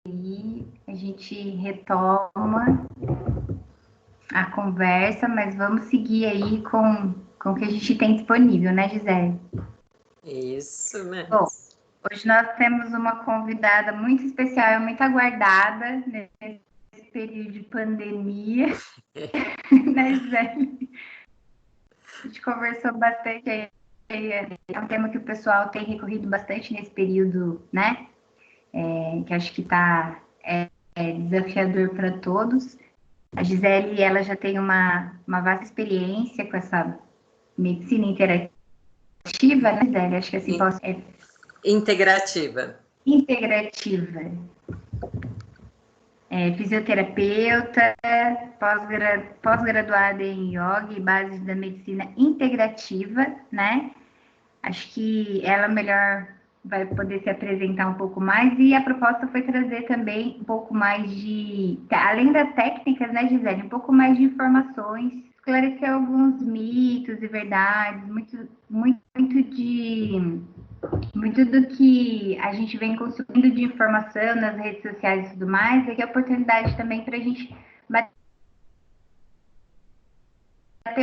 aí a gente retoma a conversa, mas vamos seguir aí com o que a gente tem disponível, né, Gisele? Isso mesmo. Bom, hoje nós temos uma convidada muito especial e muito aguardada nesse período de pandemia, né, Gisele? A gente conversou bastante aí, é um tema que o pessoal tem recorrido bastante nesse período, né? Que acho que está desafiador para todos. A Gisele, ela já tem uma vasta experiência com essa medicina interativa, né, Gisele? Acho que assim posso... Integrativa. Integrativa. Fisioterapeuta, pós-graduada em yoga e bases da medicina integrativa, né? Acho que ela melhor vai poder se apresentar um pouco mais, e a proposta foi trazer também um pouco mais de, além das técnicas, né, Gisele, um pouco mais de informações, esclarecer alguns mitos e verdades, muito do que a gente vem consumindo de informação nas redes sociais e tudo mais, é que é oportunidade também para a gente bater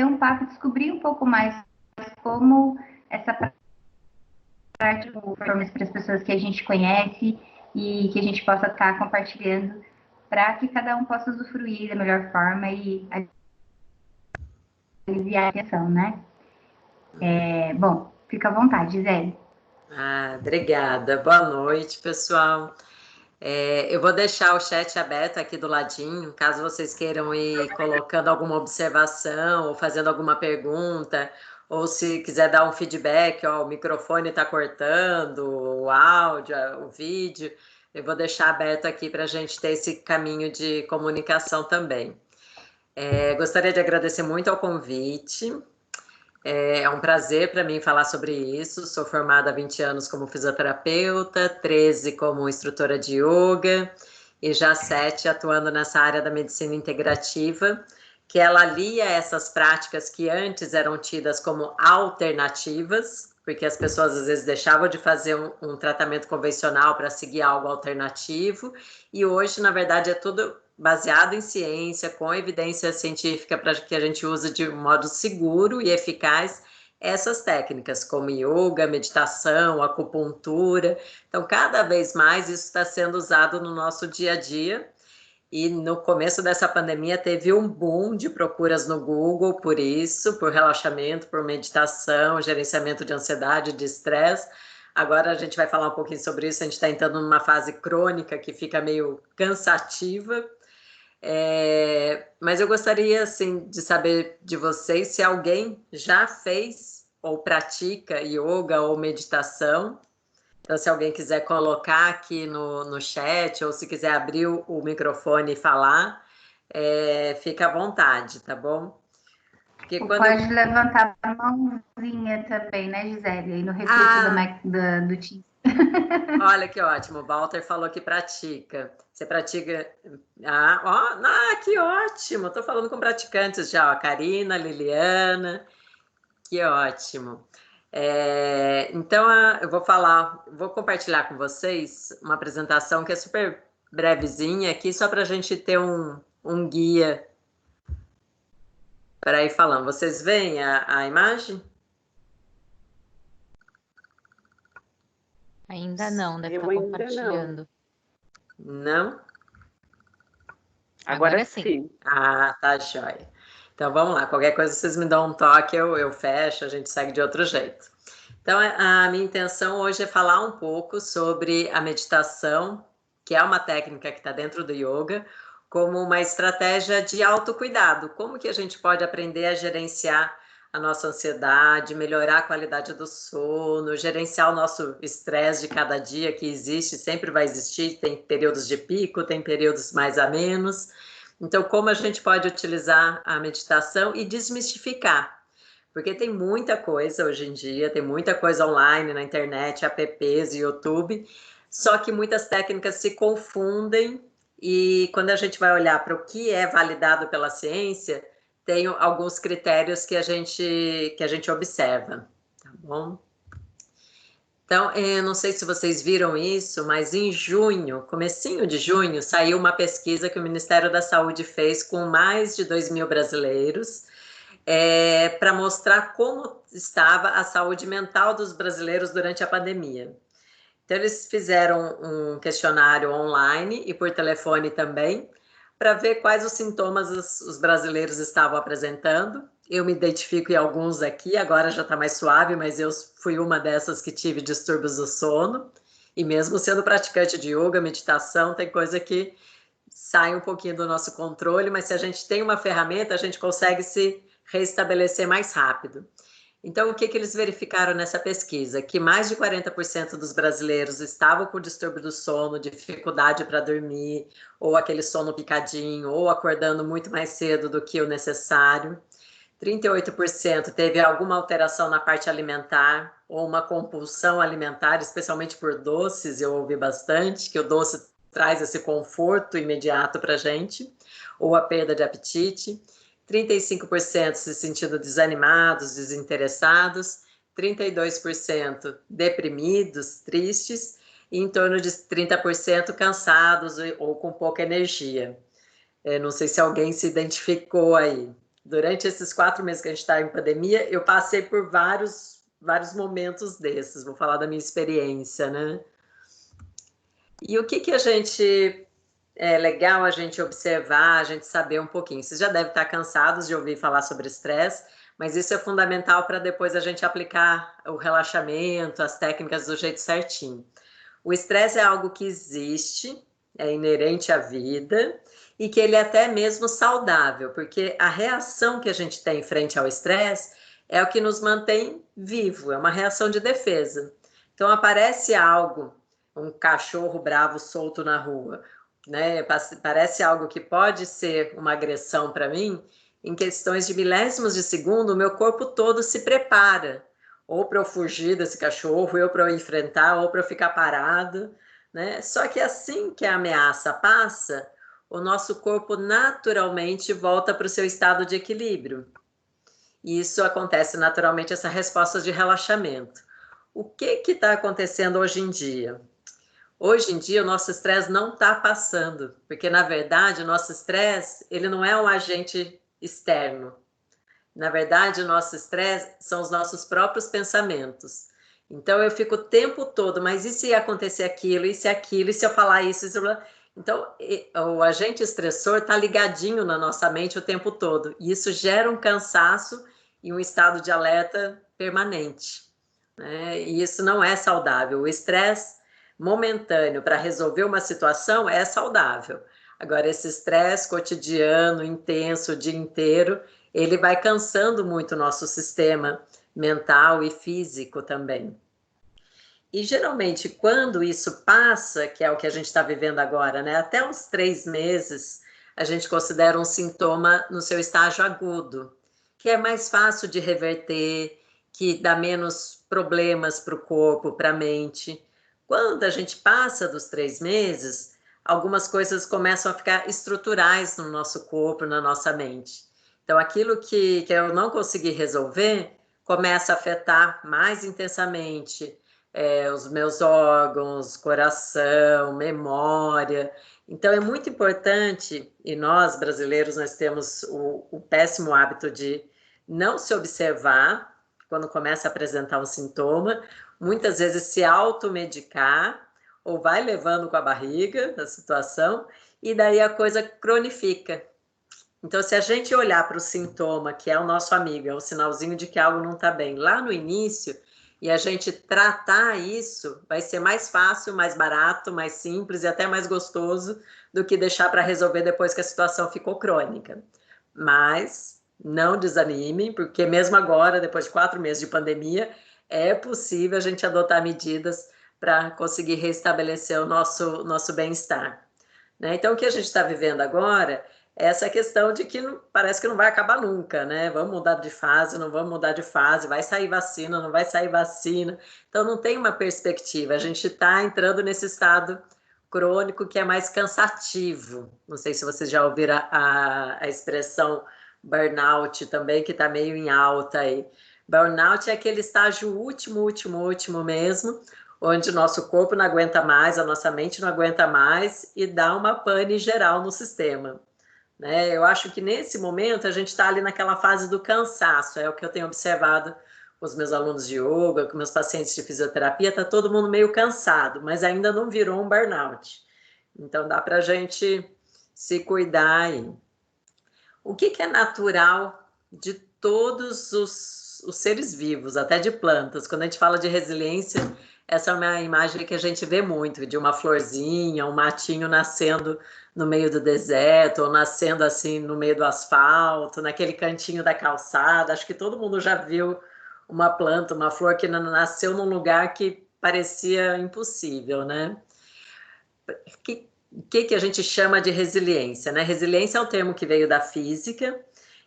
um papo, descobrir um pouco mais como essa parte formas para as pessoas que a gente conhece e que a gente possa estar compartilhando para que cada um possa usufruir da melhor forma e aliviar a atenção, né? Bom, fica à vontade, Gisele. Obrigada. Boa noite, pessoal. Eu vou deixar o chat aberto aqui do ladinho, caso vocês queiram ir colocando alguma observação ou fazendo alguma pergunta, ou se quiser dar um feedback, ó, o microfone está cortando, o áudio, o vídeo, eu vou deixar aberto aqui para a gente ter esse caminho de comunicação também. Gostaria de agradecer muito ao convite. É um prazer para mim falar sobre isso. Sou formada há 20 anos como fisioterapeuta, 13 como instrutora de yoga e já 7 atuando nessa área da medicina integrativa, que ela alia essas práticas que antes eram tidas como alternativas, porque as pessoas às vezes deixavam de fazer um tratamento convencional para seguir algo alternativo, e hoje, na verdade, é tudo baseado em ciência, com evidência científica, para que a gente use de modo seguro e eficaz essas técnicas, como yoga, meditação, acupuntura. Então, cada vez mais isso está sendo usado no nosso dia a dia. E no começo dessa pandemia teve um boom de procuras no Google por isso, por relaxamento, por meditação, gerenciamento de ansiedade, de estresse. Agora a gente vai falar um pouquinho sobre isso. A gente está entrando numa fase crônica que fica meio cansativa. Mas eu gostaria assim, de saber de vocês se alguém já fez ou pratica yoga ou meditação. Então, se alguém quiser colocar aqui no chat, ou se quiser abrir o microfone e falar, fica à vontade, tá bom? Porque Pode levantar a mãozinha também, né, Gisele? Aí no recurso do Teams. Olha que ótimo, o Walter falou que pratica. Você pratica... que ótimo! Estou falando com praticantes já, ó, Karina, Liliana, que ótimo. Então, eu vou compartilhar com vocês uma apresentação que é super brevezinha aqui, só para a gente ter um guia para ir falando. Vocês veem a imagem? Ainda não, deve estar compartilhando. Não? Agora sim. Tá jóia. Então vamos lá, qualquer coisa vocês me dão um toque, eu fecho, a gente segue de outro jeito. Então a minha intenção hoje é falar um pouco sobre a meditação, que é uma técnica que está dentro do yoga, como uma estratégia de autocuidado. Como que a gente pode aprender a gerenciar a nossa ansiedade, melhorar a qualidade do sono, gerenciar o nosso estresse de cada dia, que existe, sempre vai existir, tem períodos de pico, tem períodos mais a menos. Então, como a gente pode utilizar a meditação e desmistificar? Porque tem muita coisa hoje em dia, tem muita coisa online, na internet, apps, YouTube, só que muitas técnicas se confundem e quando a gente vai olhar para o que é validado pela ciência, tem alguns critérios que a gente observa, tá bom? Então, eu não sei se vocês viram isso, mas em junho, comecinho de junho, saiu uma pesquisa que o Ministério da Saúde fez com mais de 2.000 brasileiros, para mostrar como estava a saúde mental dos brasileiros durante a pandemia. Então, eles fizeram um questionário online e por telefone também, para ver quais os sintomas os brasileiros estavam apresentando. Eu me identifico em alguns aqui, agora já está mais suave, mas eu fui uma dessas que tive distúrbios do sono. E mesmo sendo praticante de yoga, meditação, tem coisa que sai um pouquinho do nosso controle, mas se a gente tem uma ferramenta, a gente consegue se restabelecer mais rápido. Então, o que eles verificaram nessa pesquisa? Que mais de 40% dos brasileiros estavam com distúrbio do sono, dificuldade para dormir, ou aquele sono picadinho, ou acordando muito mais cedo do que o necessário. 38% teve alguma alteração na parte alimentar, ou uma compulsão alimentar, especialmente por doces, eu ouvi bastante, que o doce traz esse conforto imediato para a gente, ou a perda de apetite. 35% se sentindo desanimados, desinteressados, 32% deprimidos, tristes, e em torno de 30% cansados ou com pouca energia. Não sei se alguém se identificou aí. Durante esses 4 meses que a gente está em pandemia, eu passei por vários momentos desses. Vou falar da minha experiência, né? E o que a gente... É legal a gente observar, a gente saber um pouquinho. Vocês já devem estar cansados de ouvir falar sobre estresse, mas isso é fundamental para depois a gente aplicar o relaxamento, as técnicas do jeito certinho. O estresse é algo que existe, é inerente à vida e que ele é até mesmo saudável, porque a reação que a gente tem frente ao estresse é o que nos mantém vivo, é uma reação de defesa. Então aparece algo, um cachorro bravo solto na rua, né? Parece algo que pode ser uma agressão para mim, em questões de milésimos de segundo, o meu corpo todo se prepara, ou para eu fugir desse cachorro, ou para eu enfrentar, ou para eu ficar parado, né? Só que assim que a ameaça passa, o nosso corpo naturalmente volta para o seu estado de equilíbrio. E isso acontece naturalmente, essa resposta de relaxamento. O que está acontecendo hoje em dia? Hoje em dia, o nosso estresse não está passando, porque, na verdade, o nosso estresse, ele não é um agente externo. Na verdade, o nosso estresse são os nossos próprios pensamentos. Então, eu fico o tempo todo, mas e se acontecer aquilo, e se aquilo, e se eu falar isso? Então, o agente estressor está ligadinho na nossa mente o tempo todo, e isso gera um cansaço e um estado de alerta permanente, né? E isso não é saudável. O estresse momentâneo para resolver uma situação é saudável. Agora, esse estresse cotidiano, intenso, o dia inteiro, ele vai cansando muito o nosso sistema mental e físico também. E geralmente, quando isso passa, que é o que a gente está vivendo agora, né? Até uns 3 meses, a gente considera um sintoma no seu estágio agudo, que é mais fácil de reverter, que dá menos problemas para o corpo, para a mente. Quando a gente passa dos 3 meses, algumas coisas começam a ficar estruturais no nosso corpo, na nossa mente. Então, aquilo que eu não consegui resolver começa a afetar mais intensamente os meus órgãos, coração, memória. Então, é muito importante, e nós brasileiros, nós temos o péssimo hábito de não se observar quando começa a apresentar um sintoma, muitas vezes se automedicar, ou vai levando com a barriga a situação, e daí a coisa cronifica. Então, se a gente olhar para o sintoma, que é o nosso amigo, é o sinalzinho de que algo não está bem, lá no início, e a gente tratar isso, vai ser mais fácil, mais barato, mais simples e até mais gostoso do que deixar para resolver depois que a situação ficou crônica. Mas não desanime, porque mesmo agora, depois de 4 meses de pandemia, é possível a gente adotar medidas para conseguir restabelecer o nosso bem-estar, né? Então, o que a gente está vivendo agora é essa questão de que parece que não vai acabar nunca, né? Vamos mudar de fase, não vamos mudar de fase, vai sair vacina, não vai sair vacina. Então, não tem uma perspectiva. A gente está entrando nesse estado crônico que é mais cansativo. Não sei se vocês já ouviram a expressão burnout também, que está meio em alta aí. Burnout é aquele estágio último mesmo, onde o nosso corpo não aguenta mais, a nossa mente não aguenta mais e dá uma pane geral no sistema. Né? Eu acho que nesse momento a gente está ali naquela fase do cansaço, é o que eu tenho observado com os meus alunos de yoga, com meus pacientes de fisioterapia, está todo mundo meio cansado, mas ainda não virou um burnout. Então dá para a gente se cuidar aí. O que é natural de todos os seres vivos, até de plantas? Quando a gente fala de resiliência, essa é uma imagem que a gente vê muito, de uma florzinha, um matinho nascendo no meio do deserto, ou nascendo assim no meio do asfalto, naquele cantinho da calçada. Acho que todo mundo já viu uma planta, uma flor que nasceu num lugar que parecia impossível, né? O que a gente chama de resiliência, né? Resiliência é um termo que veio da física,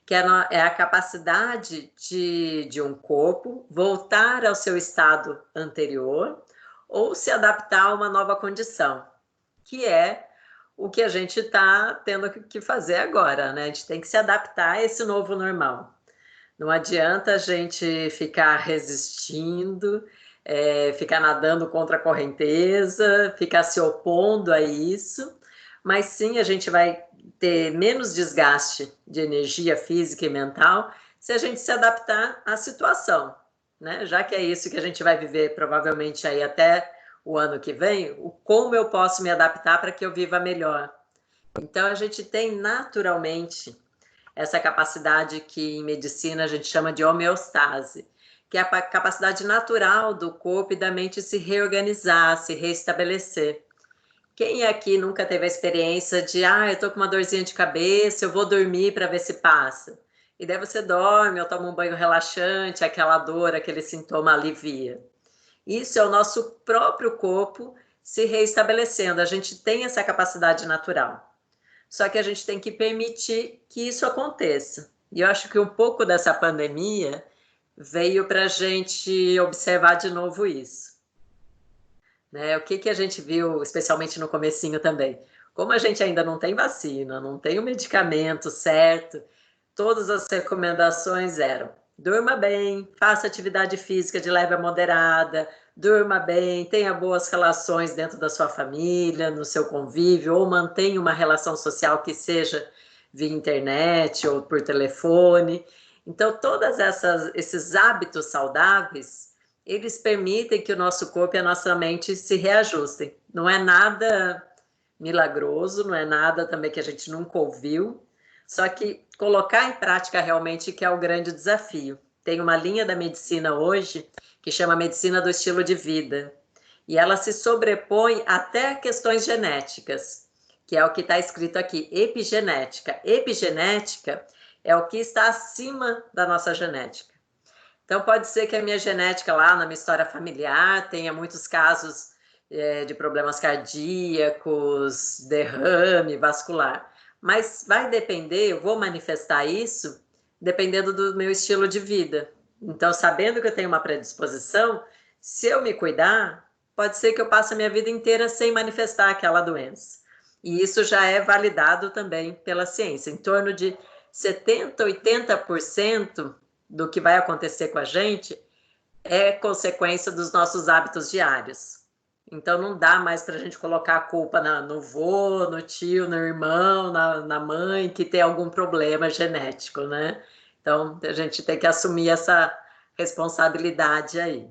que é a capacidade de um corpo voltar ao seu estado anterior ou se adaptar a uma nova condição, que é o que a gente está tendo que fazer agora, né? A gente tem que se adaptar a esse novo normal. Não adianta a gente ficar resistindo, ficar nadando contra a correnteza, ficar se opondo a isso, mas sim a gente vai ter menos desgaste de energia física e mental se a gente se adaptar à situação, né? Já que é isso que a gente vai viver provavelmente aí até o ano que vem, como eu posso me adaptar para que eu viva melhor. Então a gente tem naturalmente essa capacidade que em medicina a gente chama de homeostase, que é a capacidade natural do corpo e da mente se reorganizar, se reestabelecer. Quem aqui nunca teve a experiência de, eu tô com uma dorzinha de cabeça, eu vou dormir para ver se passa. E daí você dorme, ou toma um banho relaxante, aquela dor, aquele sintoma alivia. Isso é o nosso próprio corpo se reestabelecendo. A gente tem essa capacidade natural. Só que a gente tem que permitir que isso aconteça. E eu acho que um pouco dessa pandemia veio para a gente observar de novo isso. Né? O que a gente viu, especialmente no comecinho também? Como a gente ainda não tem vacina, não tem o medicamento certo, todas as recomendações eram: durma bem, faça atividade física de leve a moderada, durma bem, tenha boas relações dentro da sua família, no seu convívio, ou mantenha uma relação social que seja via internet ou por telefone. Então, todos esses hábitos saudáveis, eles permitem que o nosso corpo e a nossa mente se reajustem. Não é nada milagroso, não é nada também que a gente nunca ouviu, só que colocar em prática realmente que é o grande desafio. Tem uma linha da medicina hoje que chama medicina do estilo de vida, e ela se sobrepõe até questões genéticas, que é o que está escrito aqui, epigenética. Epigenética é o que está acima da nossa genética. Então, pode ser que a minha genética lá, na minha história familiar, tenha muitos casos de problemas cardíacos, derrame vascular. Mas vai depender, eu vou manifestar isso dependendo do meu estilo de vida. Então, sabendo que eu tenho uma predisposição, se eu me cuidar, pode ser que eu passe a minha vida inteira sem manifestar aquela doença. E isso já é validado também pela ciência. Em torno de 70%, 80% do que vai acontecer com a gente é consequência dos nossos hábitos diários. Então, não dá mais para a gente colocar a culpa no vô, no tio, no irmão, na mãe, que tem algum problema genético, né? Então, a gente tem que assumir essa responsabilidade aí.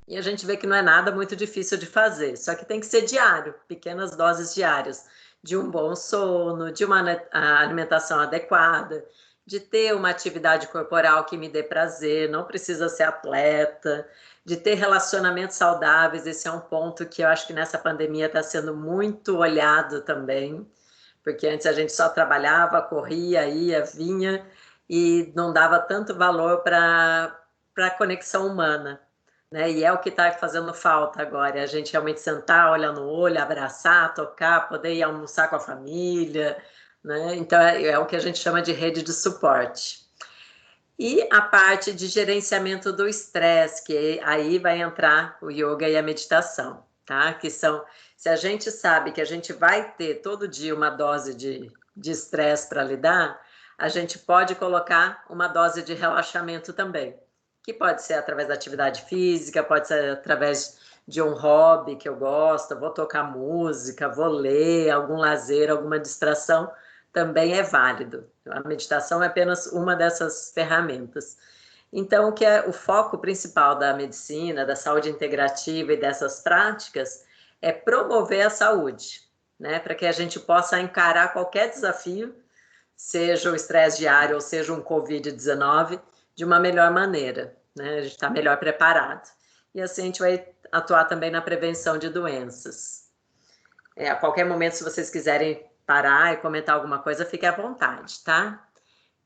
E a gente vê que não é nada muito difícil de fazer, só que tem que ser diário, pequenas doses diárias, de um bom sono, de uma alimentação adequada, de ter uma atividade corporal que me dê prazer, não precisa ser atleta, de ter relacionamentos saudáveis. Esse é um ponto que eu acho que nessa pandemia está sendo muito olhado também, porque antes a gente só trabalhava, corria, ia, vinha, e não dava tanto valor para a conexão humana. Né? E é o que está fazendo falta agora, é a gente realmente sentar, olhar no olho, abraçar, tocar, poder ir almoçar com a família, né? Então é o que a gente chama de rede de suporte. E a parte de gerenciamento do estresse, que aí vai entrar o yoga e a meditação, tá? Que são, se a gente sabe que a gente vai ter todo dia uma dose de estresse para lidar, a gente pode colocar uma dose de relaxamento também. que pode ser através da atividade física, pode ser através de um hobby que eu gosto, vou tocar música, vou ler, algum lazer, alguma distração, também é válido. A meditação é apenas uma dessas ferramentas. Então, o que é o foco principal da medicina, da saúde integrativa e dessas práticas é promover a saúde, né? Para que a gente possa encarar qualquer desafio, seja o estresse diário ou seja um Covid-19, de uma melhor maneira, né? A gente está melhor preparado. E assim a gente vai atuar também na prevenção de doenças. A qualquer momento, se vocês quiserem parar e comentar alguma coisa, fique à vontade, tá?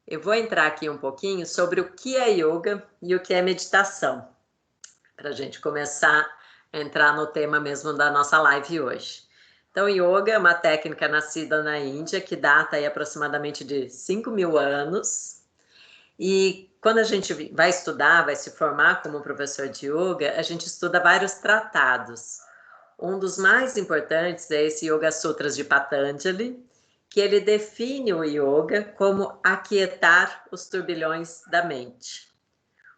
Eu vou entrar aqui um pouquinho sobre o que é yoga e o que é meditação, para a gente começar a entrar no tema mesmo da nossa live hoje. Então, yoga é uma técnica nascida na Índia, que data aí aproximadamente de 5.000 anos. E quando a gente vai estudar, vai se formar como professor de yoga, a gente estuda vários tratados. Um dos mais importantes é esse Yoga Sutras de Patanjali, que ele define o yoga como aquietar os turbilhões da mente.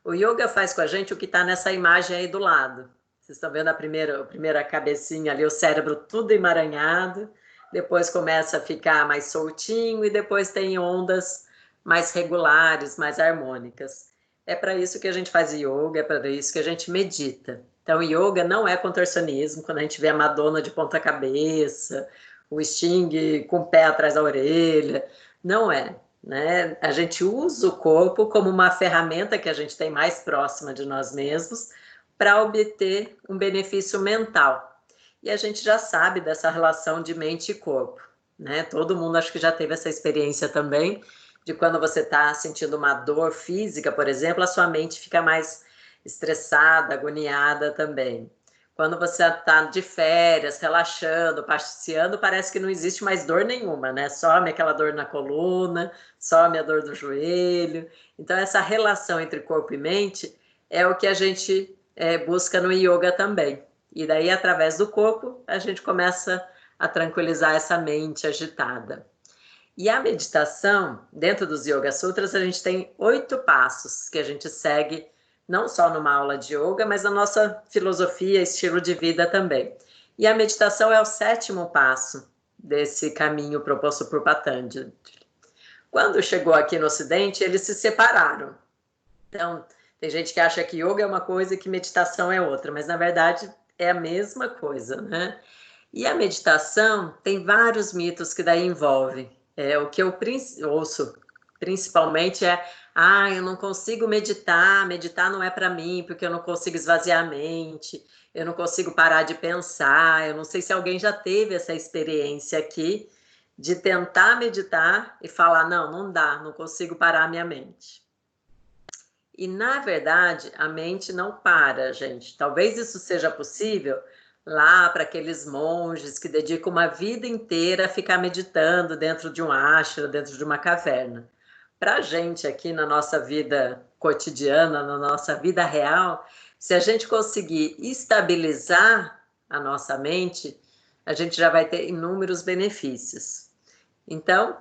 O yoga faz com a gente o que está nessa imagem aí do lado. Vocês estão vendo a primeira cabecinha ali, o cérebro tudo emaranhado, depois começa a ficar mais soltinho e depois tem ondas mais regulares, mais harmônicas. É para isso que a gente faz yoga, é para isso que a gente medita. Então, yoga não é contorcionismo, quando a gente vê a Madonna de ponta cabeça, o Sting com o pé atrás da orelha, não é, né? A gente usa o corpo como uma ferramenta que a gente tem mais próxima de nós mesmos para obter um benefício mental. E a gente já sabe dessa relação de mente e corpo, né? Todo mundo acho que já teve essa experiência também, de quando você está sentindo uma dor física, por exemplo, a sua mente fica mais estressada, agoniada também. Quando você está de férias, relaxando, passeando, parece que não existe mais dor nenhuma, né? Some aquela dor na coluna, some a dor do joelho. Então, essa relação entre corpo e mente é o que a gente busca no yoga também. E daí, através do corpo, a gente começa a tranquilizar essa mente agitada. E a meditação, dentro dos Yoga Sutras, a gente tem 8 passos que a gente segue não só numa aula de yoga, mas na nossa filosofia, estilo de vida também. E a meditação é o 7º passo desse caminho proposto por Patanjali. Quando chegou aqui no Ocidente, eles se separaram. Então, tem gente que acha que yoga é uma coisa e que meditação é outra, mas na verdade é a mesma coisa, né? E a meditação tem vários mitos que daí envolvem. O que eu ouço principalmente eu não consigo meditar, meditar não é para mim, porque eu não consigo esvaziar a mente, eu não consigo parar de pensar, eu não sei se alguém já teve essa experiência aqui, de tentar meditar e falar, não dá, não consigo parar a minha mente. E, na verdade, a mente não para, gente. Talvez isso seja possível lá para aqueles monges que dedicam uma vida inteira a ficar meditando dentro de um ashram, dentro de uma caverna. Para a gente aqui na nossa vida cotidiana, na nossa vida real, se a gente conseguir estabilizar a nossa mente, a gente já vai ter inúmeros benefícios. Então,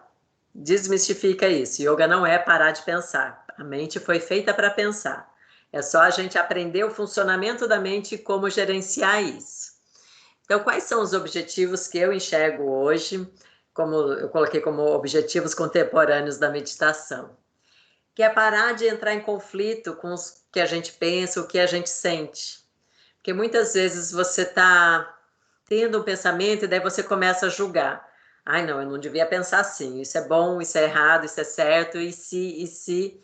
desmistifica isso. Yoga não é parar de pensar. A mente foi feita para pensar. É só a gente aprender o funcionamento da mente e como gerenciar isso. Então, quais são os objetivos que eu enxergo hoje, como eu coloquei como objetivos contemporâneos da meditação? Que é parar de entrar em conflito com o que a gente pensa, o que a gente sente. Porque muitas vezes você está tendo um pensamento e daí você começa a julgar. Ai, não, eu não devia pensar assim. Isso é bom, isso é errado, isso é certo, e se.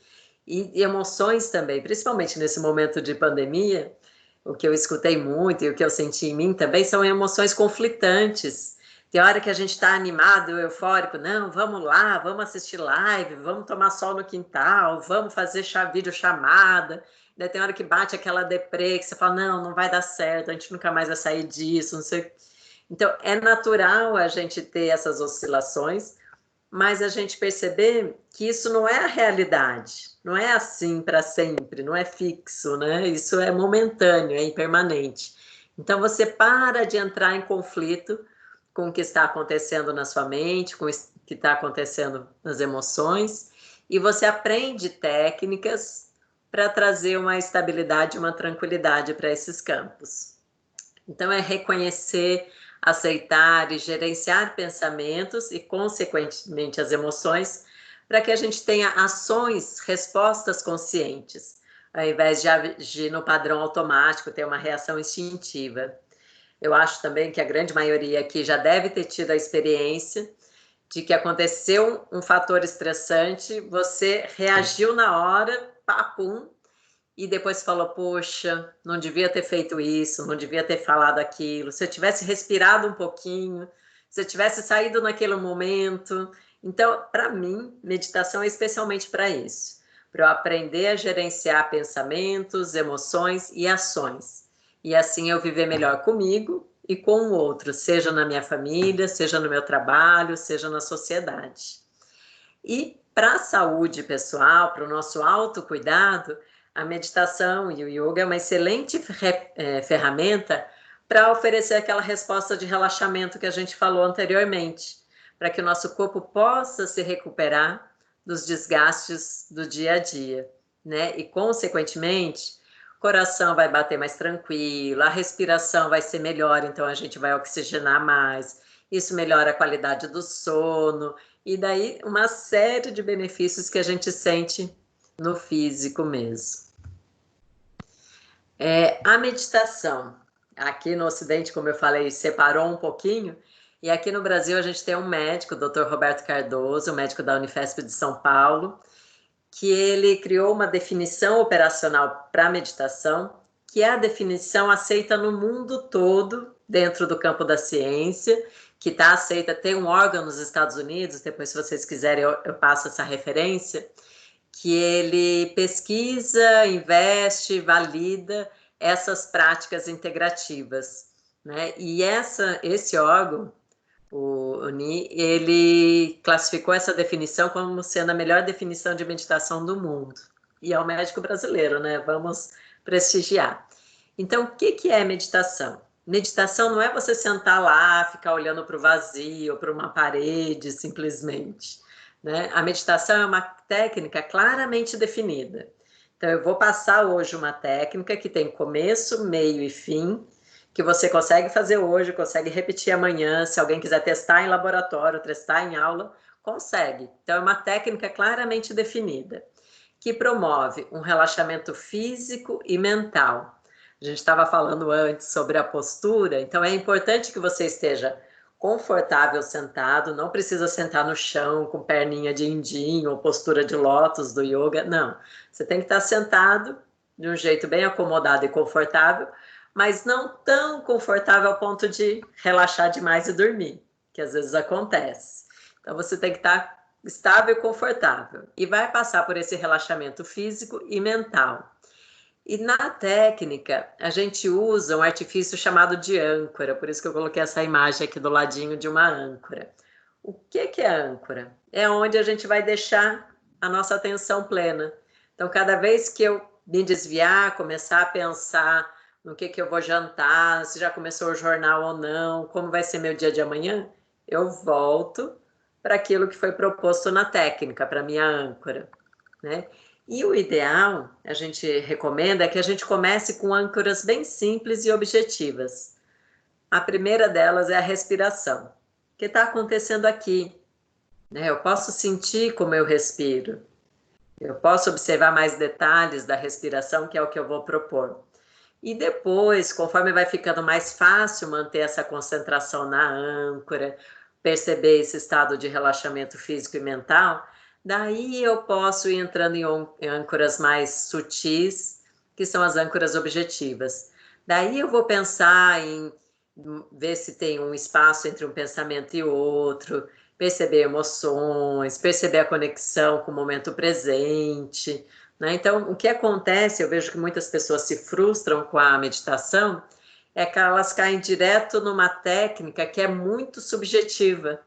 E emoções também, principalmente nesse momento de pandemia, o que eu escutei muito e o que eu senti em mim também são emoções conflitantes. Tem hora que a gente está animado, eufórico, não, vamos lá, vamos assistir live, vamos tomar sol no quintal, vamos fazer videochamada. Daí tem hora que bate aquela deprê, que você fala, não vai dar certo, a gente nunca mais vai sair disso, não sei. Então, é natural a gente ter essas oscilações, mas a gente perceber que isso não é a realidade, não é assim para sempre, não é fixo, né? Isso é momentâneo, é impermanente. Então, você para de entrar em conflito com o que está acontecendo na sua mente, com o que está acontecendo nas emoções, e você aprende técnicas para trazer uma estabilidade, uma tranquilidade para esses campos. Então, é reconhecer, aceitar e gerenciar pensamentos e, consequentemente, as emoções, para que a gente tenha ações, respostas conscientes, ao invés de agir no padrão automático, ter uma reação instintiva. Eu acho também que a grande maioria aqui já deve ter tido a experiência de que aconteceu um fator estressante, você reagiu na hora, papum, e depois falou, poxa, não devia ter feito isso, não devia ter falado aquilo, se eu tivesse respirado um pouquinho, se eu tivesse saído naquele momento. Então, para mim, meditação é especialmente para isso, para eu aprender a gerenciar pensamentos, emoções e ações. E assim eu viver melhor comigo e com o outro, seja na minha família, seja no meu trabalho, seja na sociedade. E para a saúde pessoal, para o nosso autocuidado, a meditação e o yoga é uma excelente ferramenta para oferecer aquela resposta de relaxamento que a gente falou anteriormente, para que o nosso corpo possa se recuperar dos desgastes do dia a dia, né? E, consequentemente, o coração vai bater mais tranquilo, a respiração vai ser melhor, então a gente vai oxigenar mais, isso melhora a qualidade do sono, e daí uma série de benefícios que a gente sente no físico mesmo. A meditação, aqui no Ocidente, como eu falei, separou um pouquinho, e aqui no Brasil a gente tem um médico, o Dr. Roberto Cardoso, um médico da Unifesp de São Paulo, que ele criou uma definição operacional para a meditação, que é a definição aceita no mundo todo, dentro do campo da ciência, que está aceita, tem um órgão nos Estados Unidos, depois se vocês quiserem eu passo essa referência, que ele pesquisa, investe, valida essas práticas integrativas, né? E esse órgão, o UNI, ele classificou essa definição como sendo a melhor definição de meditação do mundo. E é o médico brasileiro, né? Vamos prestigiar. Então, o que é meditação? Meditação não é você sentar lá, ficar olhando para o vazio, para uma parede, simplesmente, né? A meditação é uma técnica claramente definida. Então, eu vou passar hoje uma técnica que tem começo, meio e fim, que você consegue fazer hoje, consegue repetir amanhã, se alguém quiser testar em laboratório, testar em aula, consegue. Então, é uma técnica claramente definida, que promove um relaxamento físico e mental. A gente estava falando antes sobre a postura, então é importante que você esteja confortável sentado, não precisa sentar no chão com perninha de indinho ou postura de lótus do yoga, não. Você tem que estar sentado de um jeito bem acomodado e confortável, mas não tão confortável ao ponto de relaxar demais e dormir, que às vezes acontece. Então você tem que estar estável e confortável e vai passar por esse relaxamento físico e mental. E na técnica, a gente usa um artifício chamado de âncora, por isso que eu coloquei essa imagem aqui do ladinho de uma âncora. O que é âncora? É onde a gente vai deixar a nossa atenção plena. Então, cada vez que eu me desviar, começar a pensar no que eu vou jantar, se já começou o jornal ou não, como vai ser meu dia de amanhã, eu volto para aquilo que foi proposto na técnica, para minha âncora, né? E o ideal, a gente recomenda, é que a gente comece com âncoras bem simples e objetivas. A primeira delas é a respiração. O que está acontecendo aqui? Né? Eu posso sentir como eu respiro. Eu posso observar mais detalhes da respiração, que é o que eu vou propor. E depois, conforme vai ficando mais fácil manter essa concentração na âncora, perceber esse estado de relaxamento físico e mental, daí eu posso ir entrando em âncoras mais sutis, que são as âncoras objetivas. Daí eu vou pensar em ver se tem um espaço entre um pensamento e outro, perceber emoções, perceber a conexão com o momento presente, né? Então, o que acontece, eu vejo que muitas pessoas se frustram com a meditação, é que elas caem direto numa técnica que é muito subjetiva.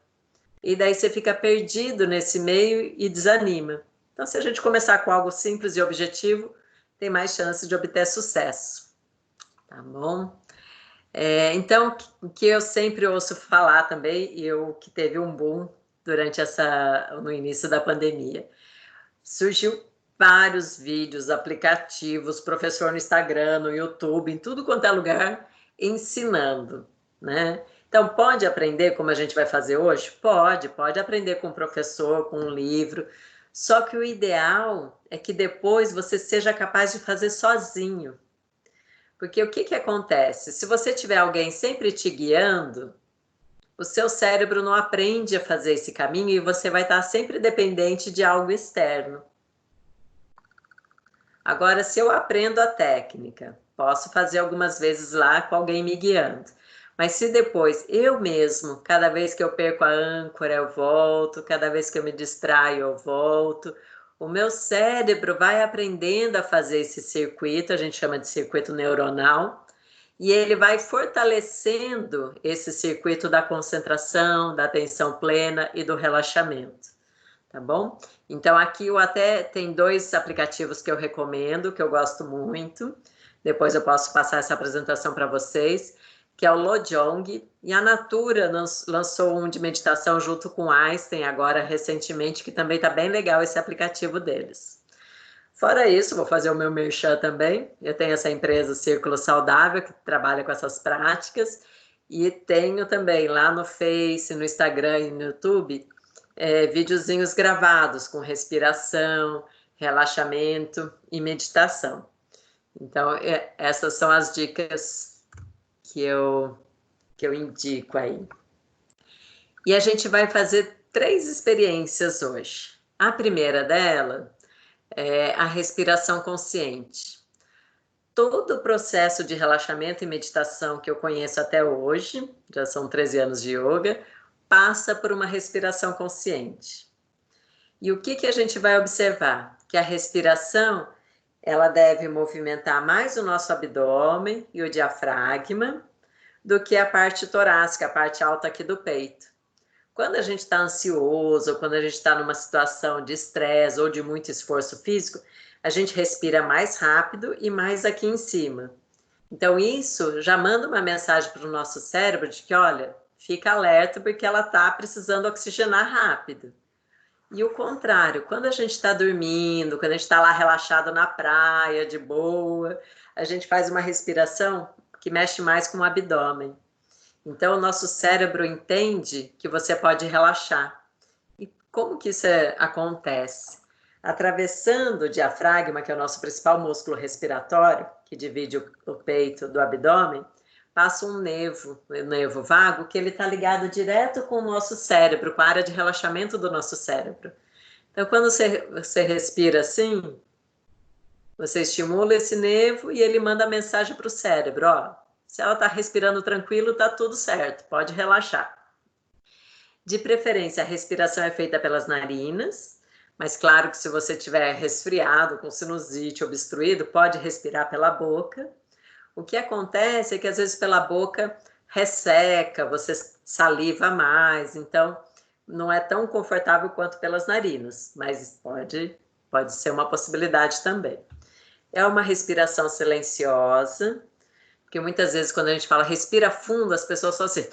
E daí você fica perdido nesse meio e desanima. Então, se a gente começar com algo simples e objetivo, tem mais chance de obter sucesso. Tá bom? Então, o que eu sempre ouço falar também, e eu que teve um boom durante no início da pandemia, surgiu vários vídeos, aplicativos, professor no Instagram, no YouTube, em tudo quanto é lugar, ensinando, né? Então, pode aprender como a gente vai fazer hoje? Pode aprender com o professor, com um livro, só que o ideal é que depois você seja capaz de fazer sozinho. Porque o que que acontece? Se você tiver alguém sempre te guiando, o seu cérebro não aprende a fazer esse caminho e você vai estar sempre dependente de algo externo. Agora, se eu aprendo a técnica, posso fazer algumas vezes lá com alguém me guiando. Mas se depois eu mesmo, cada vez que eu perco a âncora, eu volto, cada vez que eu me distraio, eu volto, o meu cérebro vai aprendendo a fazer esse circuito, a gente chama de circuito neuronal, e ele vai fortalecendo esse circuito da concentração, da atenção plena e do relaxamento, tá bom? Então aqui eu até tem 2 aplicativos que eu recomendo, que eu gosto muito. Depois eu posso passar essa apresentação para vocês, que é o Lojong, e a Natura lançou um de meditação junto com o Einstein agora recentemente, que também está bem legal esse aplicativo deles. Fora isso, vou fazer o meu merchan também. Eu tenho essa empresa Círculo Saudável, que trabalha com essas práticas, e tenho também lá no Face, no Instagram e no YouTube, videozinhos gravados com respiração, relaxamento e meditação. Então, essas são as dicas que eu indico aí. E a gente vai fazer 3 experiências hoje. A primeira dela é a respiração consciente. Todo o processo de relaxamento e meditação que eu conheço até hoje, já são 13 anos de yoga, passa por uma respiração consciente. E o que que a gente vai observar? Que a respiração, ela deve movimentar mais o nosso abdômen e o diafragma do que a parte torácica, a parte alta aqui do peito. Quando a gente está ansioso, ou quando a gente está numa situação de estresse ou de muito esforço físico, a gente respira mais rápido e mais aqui em cima. Então, isso já manda uma mensagem para o nosso cérebro de que, olha, fica alerta porque ela está precisando oxigenar rápido. E o contrário, quando a gente está dormindo, quando a gente está lá relaxado na praia, de boa, a gente faz uma respiração que mexe mais com o abdômen. Então, o nosso cérebro entende que você pode relaxar. E como que isso acontece? Atravessando o diafragma, que é o nosso principal músculo respiratório, que divide o peito do abdômen, passa um nervo vago, que ele está ligado direto com o nosso cérebro, com a área de relaxamento do nosso cérebro. Então, quando você respira assim, você estimula esse nervo e ele manda mensagem para o cérebro, ó, se ela está respirando tranquilo, está tudo certo, pode relaxar. De preferência, a respiração é feita pelas narinas, mas claro que se você estiver resfriado, com sinusite, obstruído, pode respirar pela boca. O que acontece é que às vezes pela boca resseca, você saliva mais, então não é tão confortável quanto pelas narinas, mas pode ser uma possibilidade também. É uma respiração silenciosa, porque muitas vezes quando a gente fala respira fundo, as pessoas só assim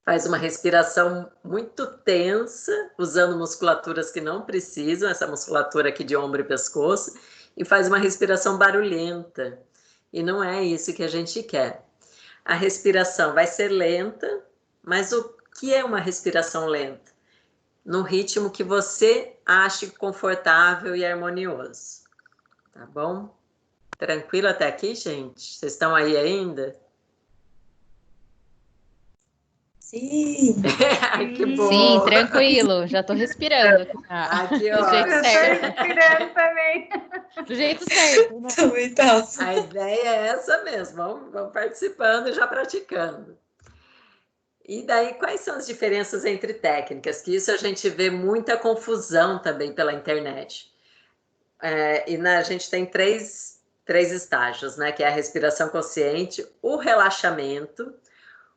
faz uma respiração muito tensa, usando musculaturas que não precisam, essa musculatura aqui de ombro e pescoço, e faz uma respiração barulhenta. E não é isso que a gente quer. A respiração vai ser lenta, mas o que é uma respiração lenta? No ritmo que você ache confortável e harmonioso. Tá bom? Tranquilo até aqui, gente? Vocês estão aí ainda? Sim. Ai, que bom. Sim, tranquilo. Já tô respirando. Aqui, ó. Do jeito certo. Respirando também. Do jeito certo. Né? Também tá. A ideia é essa mesmo. Vamos participando e já praticando. E daí, quais são as diferenças entre técnicas? Que isso a gente vê muita confusão também pela internet. A gente tem três estágios, né? Que é a respiração consciente, o relaxamento.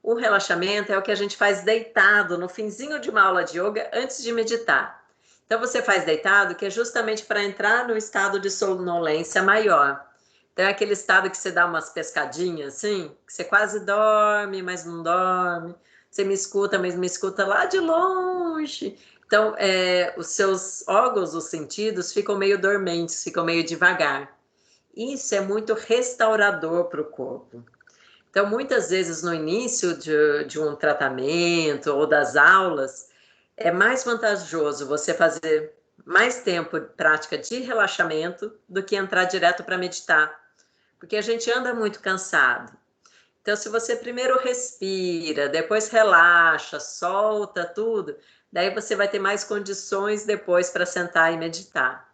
O relaxamento é o que a gente faz deitado no finzinho de uma aula de yoga antes de meditar. Então, você faz deitado, que é justamente para entrar no estado de sonolência maior. Então, é aquele estado que você dá umas pescadinhas, assim, que você quase dorme, mas não dorme. Você me escuta, mas me escuta lá de longe. Então, os seus órgãos, os sentidos, ficam meio dormentes, ficam meio devagar. Isso é muito restaurador para o corpo. Então, muitas vezes no início de um tratamento ou das aulas, é mais vantajoso você fazer mais tempo de prática de relaxamento do que entrar direto para meditar, porque a gente anda muito cansado. Então, se você primeiro respira, depois relaxa, solta tudo, daí você vai ter mais condições depois para sentar e meditar.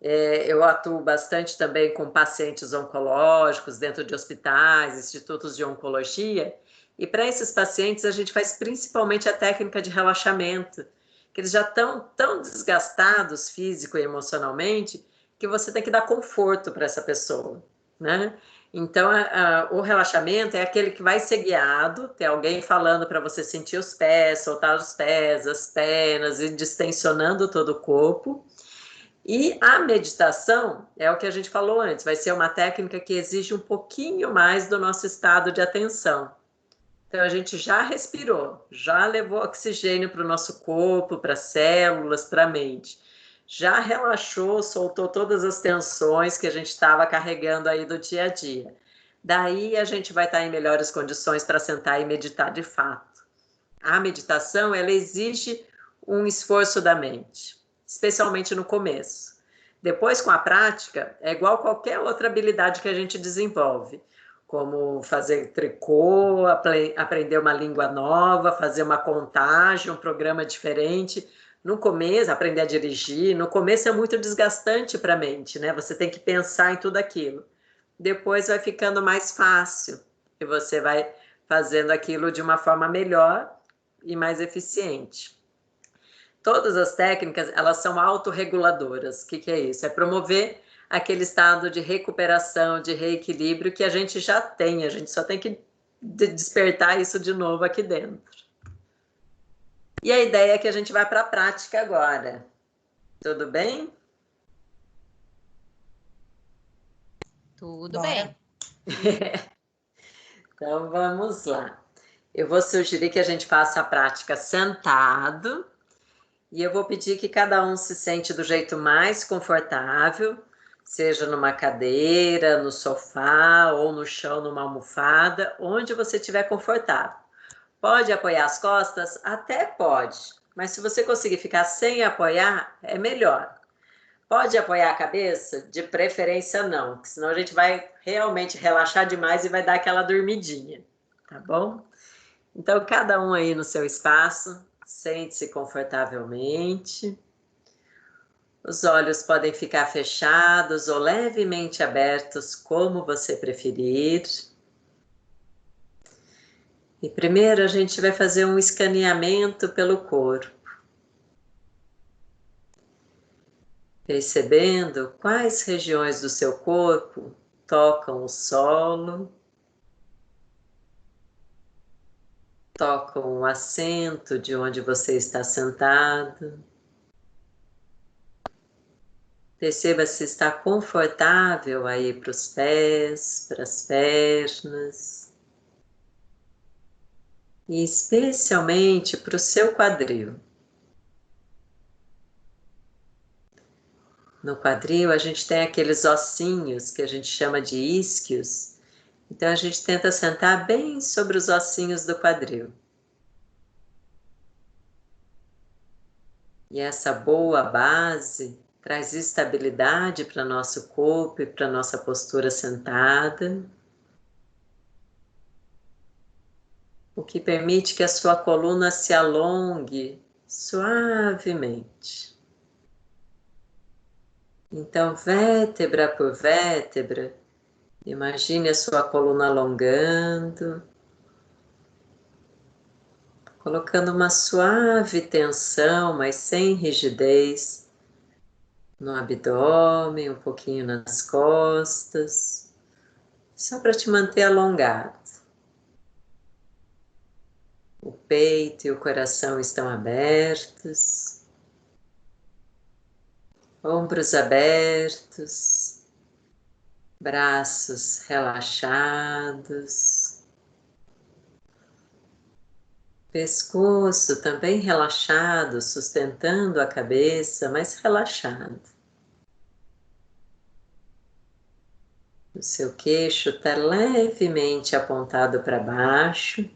Eu atuo bastante também com pacientes oncológicos dentro de hospitais, institutos de oncologia, e para esses pacientes a gente faz principalmente a técnica de relaxamento, que eles já estão tão desgastados físico e emocionalmente que você tem que dar conforto para essa pessoa, né? Então, o relaxamento é aquele que vai ser guiado, tem alguém falando para você sentir os pés, soltar os pés, as pernas e distensionando todo o corpo. E a meditação é o que a gente falou antes, vai ser uma técnica que exige um pouquinho mais do nosso estado de atenção. Então a gente já respirou, já levou oxigênio para o nosso corpo, para as células, para a mente. Já relaxou, soltou todas as tensões que a gente estava carregando aí do dia a dia. Daí a gente vai estar em melhores condições para sentar e meditar de fato. A meditação, ela exige um esforço da mente, especialmente no começo. Depois, com a prática, é igual qualquer outra habilidade que a gente desenvolve, como fazer tricô, aprender uma língua nova, fazer uma contagem, um programa diferente. No começo, aprender a dirigir, no começo é muito desgastante para a mente, né? Você tem que pensar em tudo aquilo. Depois vai ficando mais fácil e você vai fazendo aquilo de uma forma melhor e mais eficiente. Todas as técnicas, elas são autorreguladoras. O que é isso? É promover aquele estado de recuperação, de reequilíbrio que a gente já tem, a gente só tem que despertar isso de novo aqui dentro. E a ideia é que a gente vai para a prática agora. Tudo bem? Tudo Bora. bem. Então vamos lá. Eu vou sugerir que a gente faça a prática sentado e eu vou pedir que cada um se sente do jeito mais confortável, seja numa cadeira, no sofá ou no chão, numa almofada, onde você estiver confortável. Pode apoiar as costas? Até pode, mas se você conseguir ficar sem apoiar, é melhor. Pode apoiar a cabeça? De preferência não, porque senão a gente vai realmente relaxar demais e vai dar aquela dormidinha, tá bom? Então, cada um aí no seu espaço, sente-se confortavelmente. Os olhos podem ficar fechados ou levemente abertos, como você preferir. E primeiro a gente vai fazer um escaneamento pelo corpo, percebendo quais regiões do seu corpo tocam o solo, tocam o assento de onde você está sentado. Perceba se está confortável aí para os pés, para as pernas e especialmente para o seu quadril. No quadril a gente tem aqueles ossinhos que a gente chama de isquios, então a gente tenta sentar bem sobre os ossinhos do quadril. E essa boa base traz estabilidade para nosso corpo e para nossa postura sentada, o que permite que a sua coluna se alongue suavemente. Então, vértebra por vértebra, imagine a sua coluna alongando, colocando uma suave tensão, mas sem rigidez, no abdômen, um pouquinho nas costas, só para te manter alongado. O peito e o coração estão abertos, ombros abertos, braços relaxados, Pescoço também relaxado, sustentando a cabeça, mas relaxado. O seu queixo está levemente apontado para baixo,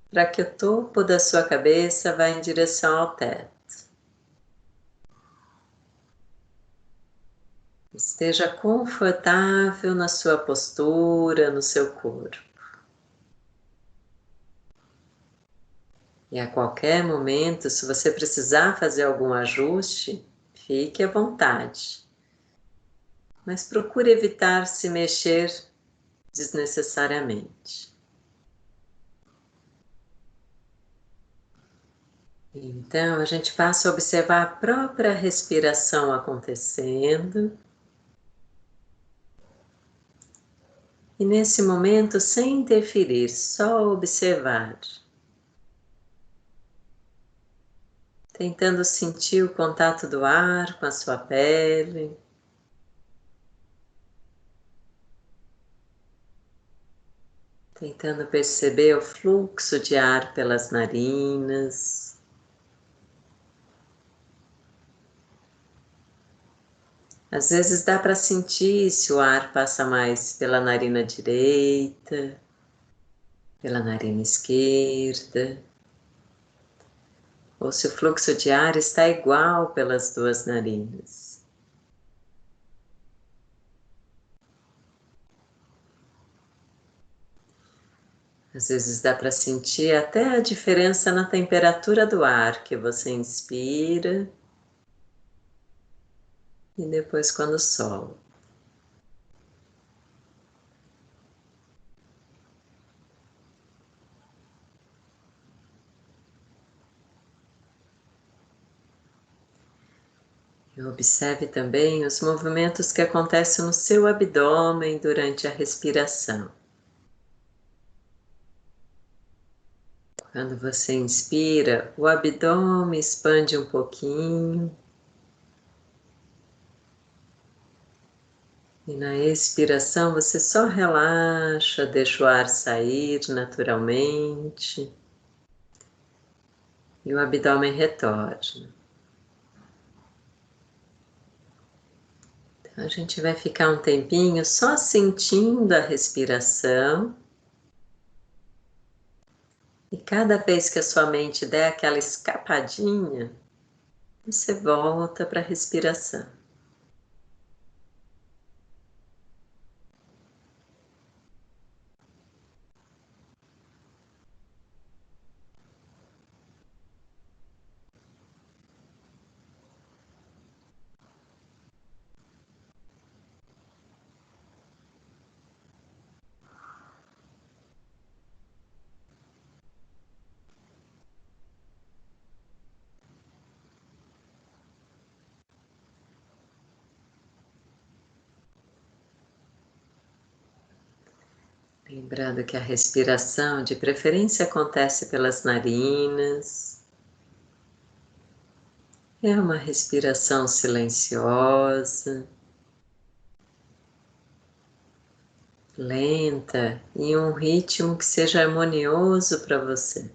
para que o topo da sua cabeça vá em direção ao teto. Esteja confortável na sua postura, no seu corpo. E a qualquer momento, se você precisar fazer algum ajuste, fique à vontade. Mas procure evitar se mexer desnecessariamente. Então, a gente passa a observar a própria respiração acontecendo. E nesse momento, sem interferir, só observar. Tentando sentir o contato do ar com a sua pele. Tentando perceber o fluxo de ar pelas narinas. Às vezes dá para sentir se o ar passa mais pela narina direita, pela narina esquerda, ou se o fluxo de ar está igual pelas duas narinas. Às vezes dá para sentir até a diferença na temperatura do ar que você inspira e depois quando solta. E observe também os movimentos que acontecem no seu abdômen durante a respiração. Quando você inspira, o abdômen expande um pouquinho. E na expiração você só relaxa, deixa o ar sair naturalmente. E o abdômen retorna. Então a gente vai ficar um tempinho só sentindo a respiração. E cada vez que a sua mente der aquela escapadinha, você volta para a respiração. Lembrando que a respiração, de preferência, acontece pelas narinas. É uma respiração silenciosa, lenta, em um ritmo que seja harmonioso para você.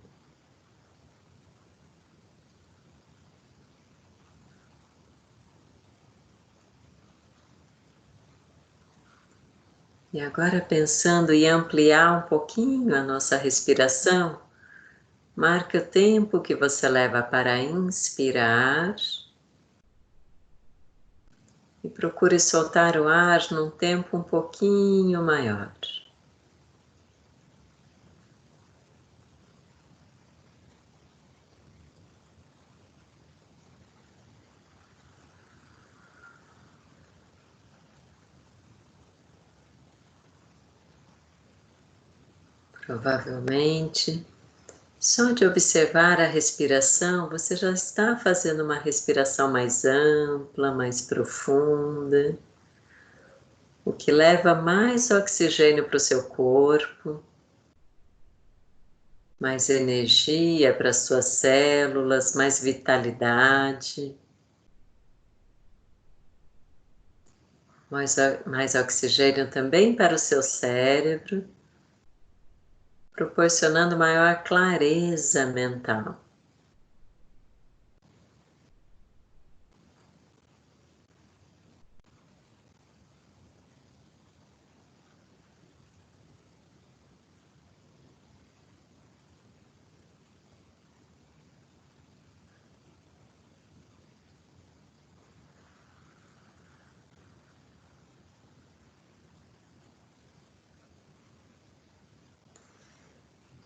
E agora, pensando em ampliar um pouquinho a nossa respiração, marque o tempo que você leva para inspirar e procure soltar o ar num tempo um pouquinho maior. Provavelmente, só de observar a respiração, você já está fazendo uma respiração mais ampla, mais profunda, o que leva mais oxigênio para o seu corpo, mais energia para as suas células, mais vitalidade, mais oxigênio também para o seu cérebro, proporcionando maior clareza mental.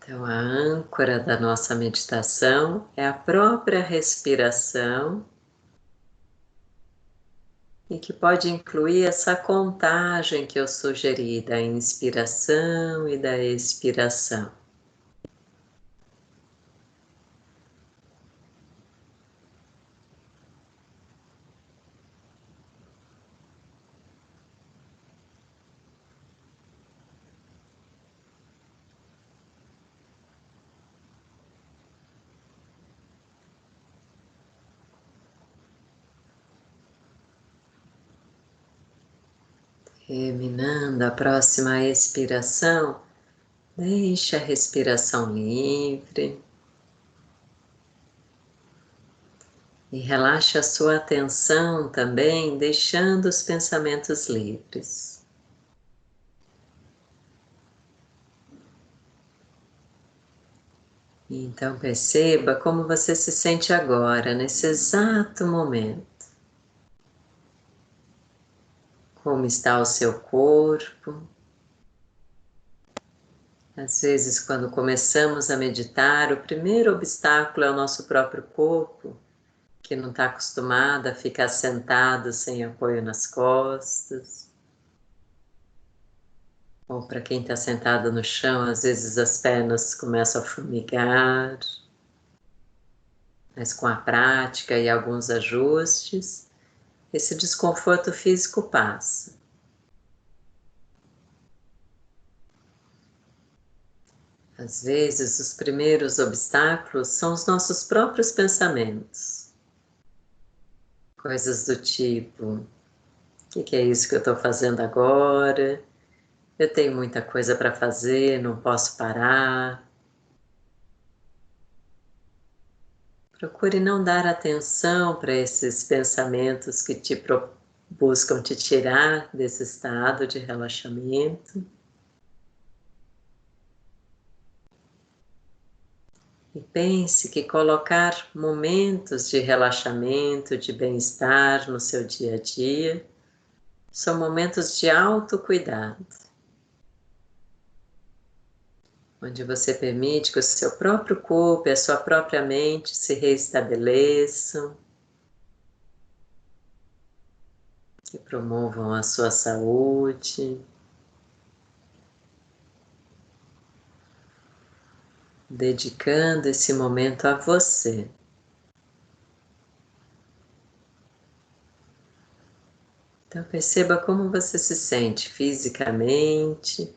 Então, a âncora da nossa meditação é a própria respiração e que pode incluir essa contagem que eu sugeri da inspiração e da expiração. Terminando a próxima expiração, deixe a respiração livre e relaxe a sua atenção também, deixando os pensamentos livres. Então perceba como você se sente agora, nesse exato momento. Como está o seu corpo. Às vezes, quando começamos a meditar, o primeiro obstáculo é o nosso próprio corpo, que não está acostumado a ficar sentado sem apoio nas costas. Ou para quem está sentado no chão, às vezes as pernas começam a formigar. Mas com a prática e alguns ajustes, esse desconforto físico passa. Às vezes, os primeiros obstáculos são os nossos próprios pensamentos. Coisas do tipo, o que é isso que eu estou fazendo agora? Eu tenho muita coisa para fazer, não posso parar. Procure não dar atenção para esses pensamentos que buscam te tirar desse estado de relaxamento. E pense que colocar momentos de relaxamento, de bem-estar no seu dia a dia, são momentos de autocuidado, onde você permite que o seu próprio corpo e a sua própria mente se restabeleçam, que promovam a sua saúde, dedicando esse momento a você. Então perceba como você se sente fisicamente,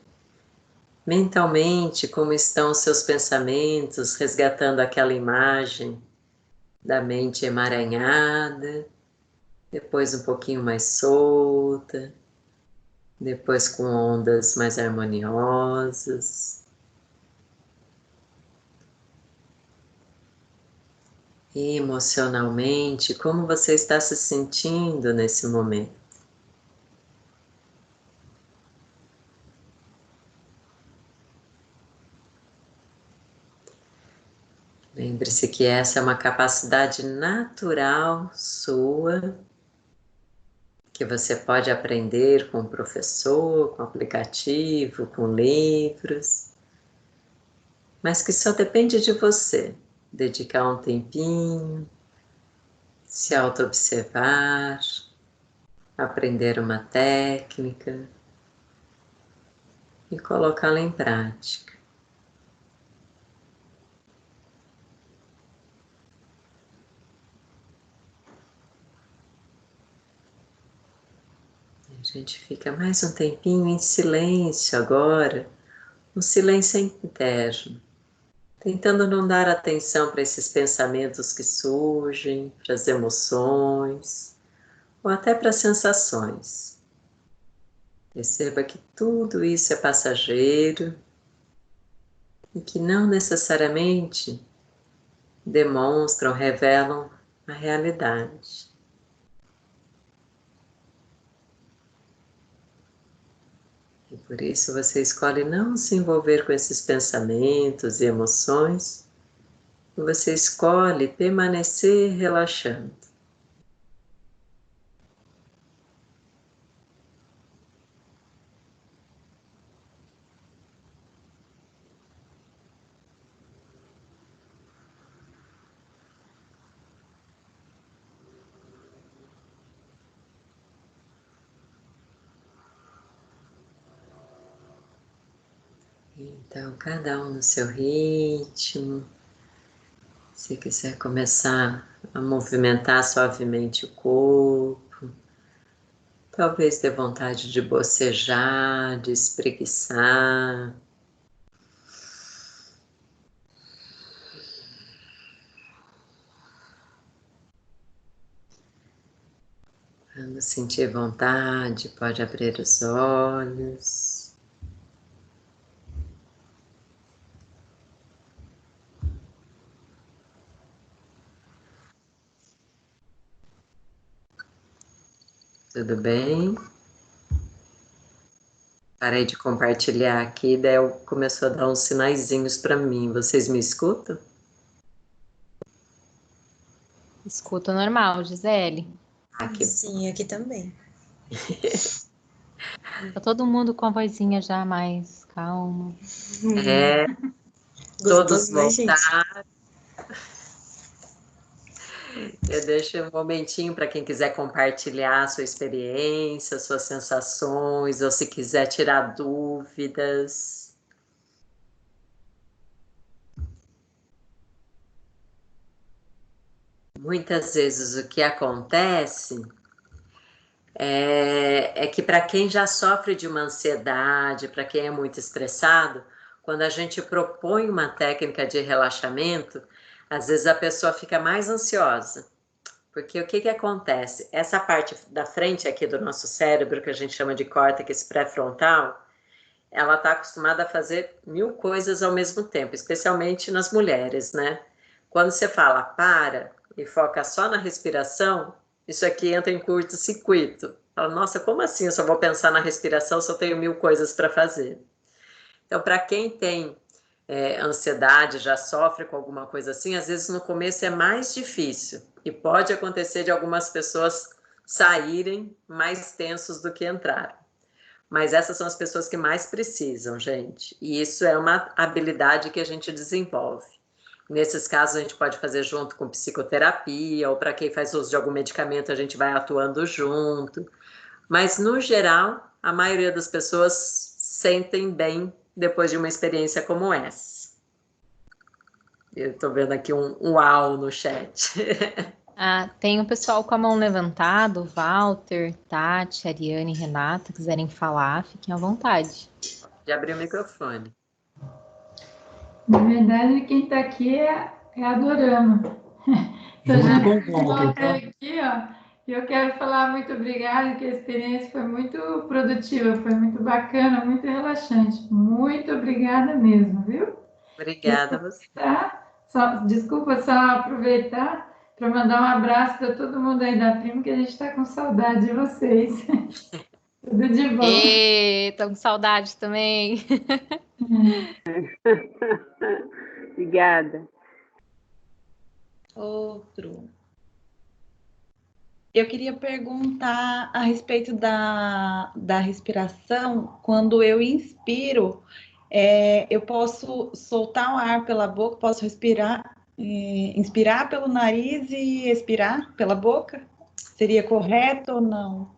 mentalmente, como estão os seus pensamentos, resgatando aquela imagem da mente emaranhada, depois um pouquinho mais solta, depois com ondas mais harmoniosas. E emocionalmente, como você está se sentindo nesse momento? Lembre-se que essa é uma capacidade natural sua, que você pode aprender com o professor, com o aplicativo, com livros, mas que só depende de você. Dedicar um tempinho, se auto-observar, aprender uma técnica e colocá-la em prática. A gente fica mais um tempinho em silêncio agora, um silêncio interno, tentando não dar atenção para esses pensamentos que surgem, para as emoções, ou até para as sensações. Perceba que tudo isso é passageiro e que não necessariamente demonstram, revelam a realidade. E por isso você escolhe não se envolver com esses pensamentos e emoções, e você escolhe permanecer relaxando. Então, cada um no seu ritmo. Se quiser começar a movimentar suavemente o corpo, talvez dê vontade de bocejar, de espreguiçar. Quando sentir vontade, pode abrir os olhos. Tudo bem? Parei de compartilhar aqui, daí começou a dar uns sinaizinhos para mim. Vocês me escutam? Escuta normal, Gisele. Aqui. Sim, aqui também. Tá todo mundo com a vozinha já mais calma. É, todos Gostoso, né, gente? voltaram. Eu deixo um momentinho para quem quiser compartilhar a sua experiência, suas sensações, ou se quiser tirar dúvidas. Muitas vezes o que acontece é que para quem já sofre de uma ansiedade, para quem é muito estressado, quando a gente propõe uma técnica de relaxamento, às vezes a pessoa fica mais ansiosa. Porque o que que acontece? Essa parte da frente aqui do nosso cérebro, que a gente chama de córtex pré-frontal, ela está acostumada a fazer 1000 coisas ao mesmo tempo, especialmente nas mulheres, né? Quando você fala para e foca só na respiração, isso aqui entra em curto-circuito. Fala, nossa, como assim eu só vou pensar na respiração se eu tenho 1000 coisas para fazer? Então, para quem tem ansiedade, já sofre com alguma coisa assim, às vezes no começo é mais difícil e pode acontecer de algumas pessoas saírem mais tensos do que entraram. Mas essas são as pessoas que mais precisam, gente. E isso é uma habilidade que a gente desenvolve. Nesses casos, a gente pode fazer junto com psicoterapia, ou para quem faz uso de algum medicamento, a gente vai atuando junto. Mas, no geral, a maioria das pessoas sentem bem depois de uma experiência como essa. Eu estou vendo aqui um uau no chat. Ah, tem o pessoal com a mão levantada, o Walter, Tati, Ariane, Renata, quiserem falar, fiquem à vontade. Já abri o microfone. Na verdade, quem está aqui é a Dorama. Então, já coloquei aqui, ó. E eu quero falar muito obrigada, que a experiência foi muito produtiva, foi muito bacana, muito relaxante. Muito obrigada mesmo, viu? Obrigada a você. Desculpa só aproveitar para mandar um abraço para todo mundo aí da Primo, que a gente está com saudade de vocês. Tudo de bom. Tô com saudade também. Obrigada. Outro. Eu queria perguntar a respeito da respiração. Quando eu inspiro, eu posso soltar o ar pela boca, posso respirar, inspirar pelo nariz e expirar pela boca? Seria correto ou não?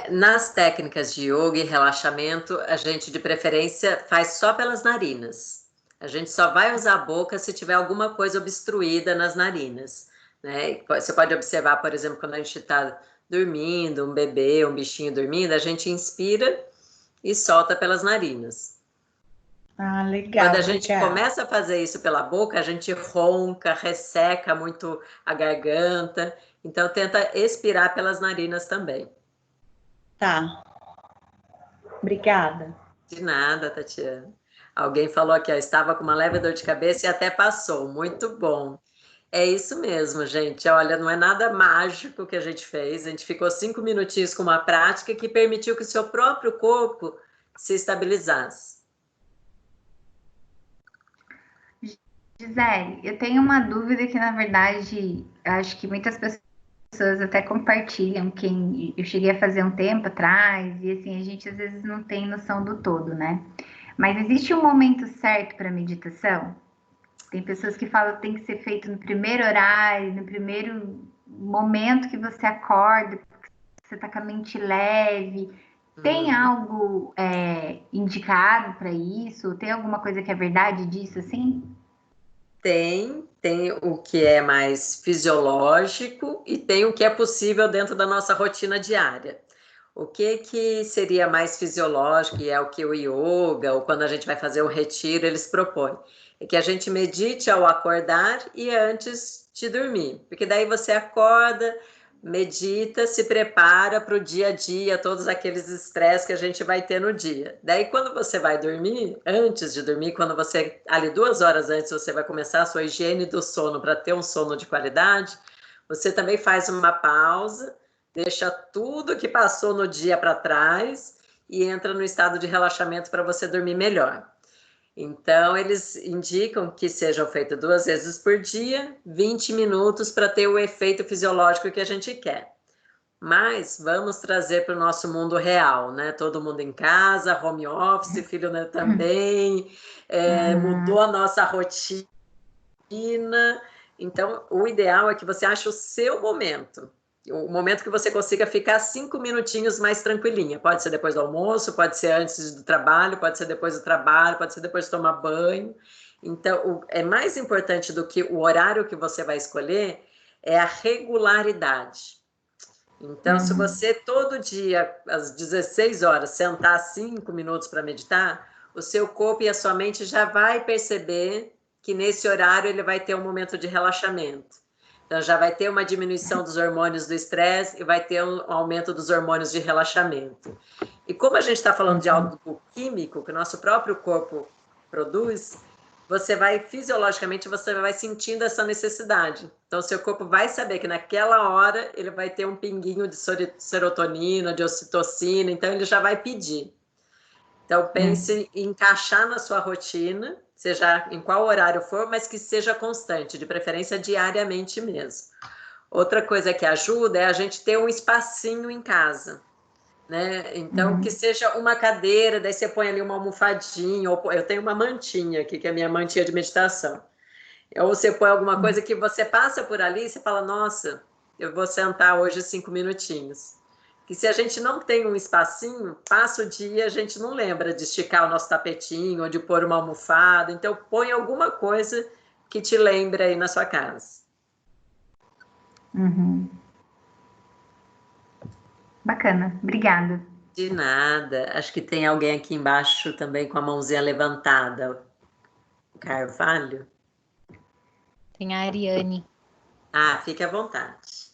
Nas técnicas de yoga e relaxamento, a gente, de preferência, faz só pelas narinas. A gente só vai usar a boca se tiver alguma coisa obstruída nas narinas. Né? Você pode observar, por exemplo, quando a gente está dormindo, um bebê, um bichinho dormindo, a gente inspira e solta pelas narinas. Ah, legal. Quando a gente começa a fazer isso pela boca, a gente ronca, resseca muito a garganta. Então, tenta expirar pelas narinas também. Tá. Obrigada. De nada, Tatiana. Alguém falou aqui, ó, estava com uma leve dor de cabeça e até passou. Muito bom. É isso mesmo, gente. Olha, não é nada mágico que a gente fez. A gente ficou 5 minutinhos com uma prática que permitiu que o seu próprio corpo se estabilizasse. Gisele, eu tenho uma dúvida que, na verdade, acho que muitas pessoas até compartilham, quem eu cheguei a fazer um tempo atrás, e assim, a gente às vezes não tem noção do todo, né? Mas existe um momento certo para meditação? Tem pessoas que falam que tem que ser feito no primeiro horário, no primeiro momento que você acorda, porque você está com a mente leve. Tem algo indicado para isso? Tem alguma coisa que é verdade disso, assim? Tem o que é mais fisiológico e tem o que é possível dentro da nossa rotina diária. O que seria mais fisiológico e é o que o yoga, ou quando a gente vai fazer o retiro, eles propõem? É que a gente medite ao acordar e antes de dormir. Porque daí você acorda, medita, se prepara para o dia a dia, todos aqueles estresses que a gente vai ter no dia. Daí, quando você vai dormir, antes de dormir, quando você, ali 2 horas antes, você vai começar a sua higiene do sono para ter um sono de qualidade, você também faz uma pausa, deixa tudo que passou no dia para trás e entra no estado de relaxamento para você dormir melhor. Então, eles indicam que sejam feitas 2 vezes por dia, 20 minutos para ter o efeito fisiológico que a gente quer. Mas vamos trazer para o nosso mundo real, né? Todo mundo em casa, home office, filho, né, também, mudou a nossa rotina. Então, o ideal é que você ache o seu momento. O momento que você consiga ficar 5 minutinhos mais tranquilinha. Pode ser depois do almoço, pode ser antes do trabalho, pode ser depois do trabalho, pode ser depois de tomar banho. Então, é mais importante do que o horário que você vai escolher é a regularidade. Então, se você todo dia, às 16 horas, sentar 5 minutos para meditar, o seu corpo e a sua mente já vai perceber que nesse horário ele vai ter um momento de relaxamento. Então, já vai ter uma diminuição dos hormônios do estresse e vai ter um aumento dos hormônios de relaxamento. E como a gente está falando de algo químico, que o nosso próprio corpo produz, você vai, fisiologicamente, você vai sentindo essa necessidade. Então, o seu corpo vai saber que naquela hora ele vai ter um pinguinho de serotonina, de ocitocina, então ele já vai pedir. Então, pense em encaixar na sua rotina, seja em qual horário for, mas que seja constante, de preferência diariamente mesmo. Outra coisa que ajuda é a gente ter um espacinho em casa, né? Então, que seja uma cadeira, daí você põe ali uma almofadinha, ou eu tenho uma mantinha aqui, que é a minha mantinha de meditação. Ou você põe alguma coisa que você passa por ali e você fala, nossa, eu vou sentar hoje 5 minutinhos. Que se a gente não tem um espacinho, passa o dia, a gente não lembra de esticar o nosso tapetinho ou de pôr uma almofada. Então, põe alguma coisa que te lembre aí na sua casa. Bacana, obrigada. De nada. Acho que tem alguém aqui embaixo também com a mãozinha levantada. Carvalho? Tem a Ariane. Ah, fique à vontade.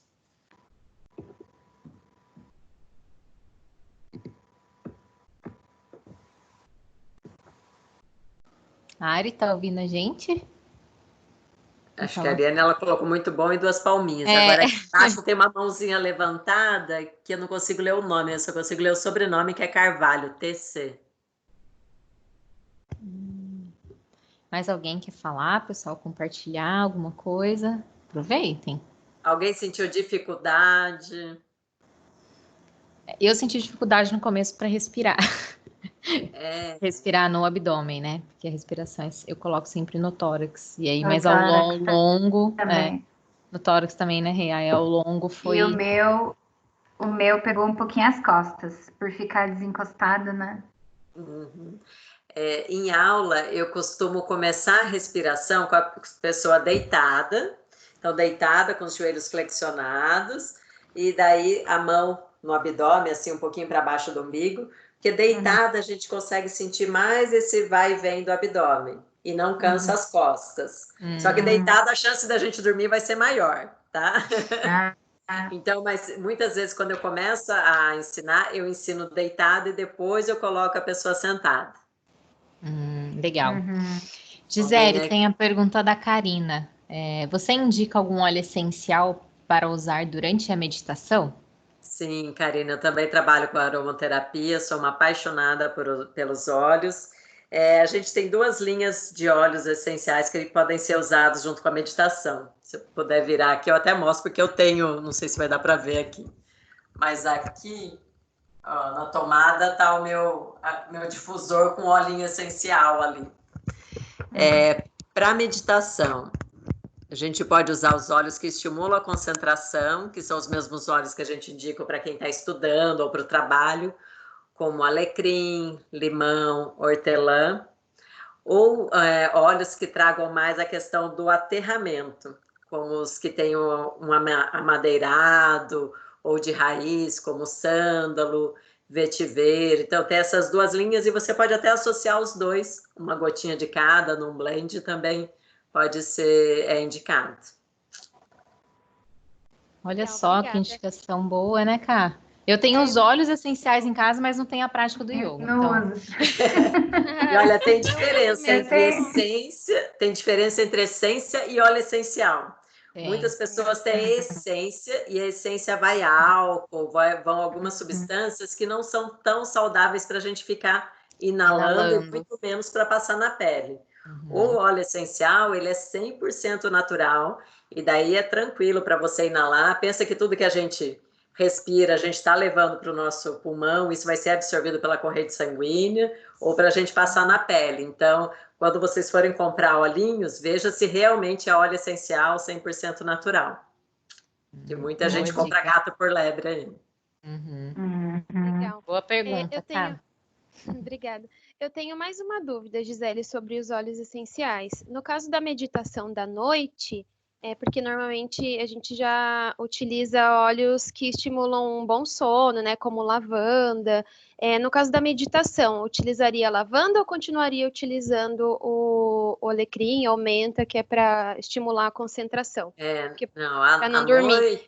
A Ari tá ouvindo a gente? Acho que a Ariane, ela colocou muito bom e 2 palminhas. É. Agora, acho que tem uma mãozinha levantada que eu não consigo ler o nome, eu só consigo ler o sobrenome, que é Carvalho, TC. Mais alguém quer falar, pessoal, compartilhar alguma coisa? Aproveitem. Alguém sentiu dificuldade? Eu senti dificuldade no começo para respirar. É. Respirar no abdômen, né? Porque a respiração eu coloco sempre no tórax. E aí, No mas ao tórax longo, também. no tórax também, né, Rei? Aí ao longo foi. E o meu pegou um pouquinho as costas, por ficar desencostado, né? Em aula, eu costumo começar a respiração com a pessoa deitada. Então, deitada com os joelhos flexionados. E daí a mão no abdômen, assim, um pouquinho para baixo do umbigo. Porque deitada a gente consegue sentir mais esse vai e vem do abdômen. E não cansa as costas. Só que deitada a chance da gente dormir vai ser maior, tá? Então, mas muitas vezes quando eu começo a ensinar, eu ensino deitada e depois eu coloco a pessoa sentada. Legal. Uhum. Gisele, tem a pergunta da Karina. Você indica algum óleo essencial para usar durante a meditação? Sim, Karina, eu também trabalho com aromaterapia, sou uma apaixonada pelos óleos. A gente tem 2 linhas de óleos essenciais que podem ser usados junto com a meditação. Se eu puder virar aqui, eu até mostro, porque eu tenho, não sei se vai dar para ver aqui, mas aqui, ó, na tomada está o meu difusor com óleozinho essencial ali. Para meditação, a gente pode usar os óleos que estimulam a concentração, que são os mesmos óleos que a gente indica para quem está estudando ou para o trabalho, como alecrim, limão, hortelã, ou óleos que tragam mais a questão do aterramento, como os que têm um amadeirado ou de raiz, como sândalo, vetiver. Então, tem essas 2 linhas e você pode até associar os 2, uma gotinha de cada num blend também pode ser indicado. Olha só que indicação boa, né, Ká? Eu tenho os óleos essenciais em casa, mas não tenho a prática do yoga. Então... E olha, tem diferença entre essência e óleo essencial. Muitas pessoas têm essência e a essência vai álcool, vão algumas substâncias que não são tão saudáveis para a gente ficar inalando, e muito menos para passar na pele. O óleo essencial, ele é 100% natural, e daí é tranquilo para você inalar. Pensa que tudo que a gente respira, a gente está levando para o nosso pulmão, isso vai ser absorvido pela corrente sanguínea, ou para a gente passar na pele. Então, quando vocês forem comprar olhinhos, veja se realmente é óleo essencial 100% natural. Que muita gente compra gato por lebre aí. Legal. Boa pergunta, tá? Obrigada. Eu tenho mais uma dúvida, Gisele, sobre os óleos essenciais. No caso da meditação da noite, porque normalmente a gente já utiliza óleos que estimulam um bom sono, né, como lavanda. No caso da meditação, utilizaria lavanda ou continuaria utilizando o alecrim ou menta, que é para estimular a concentração? Para não dormir. Noite,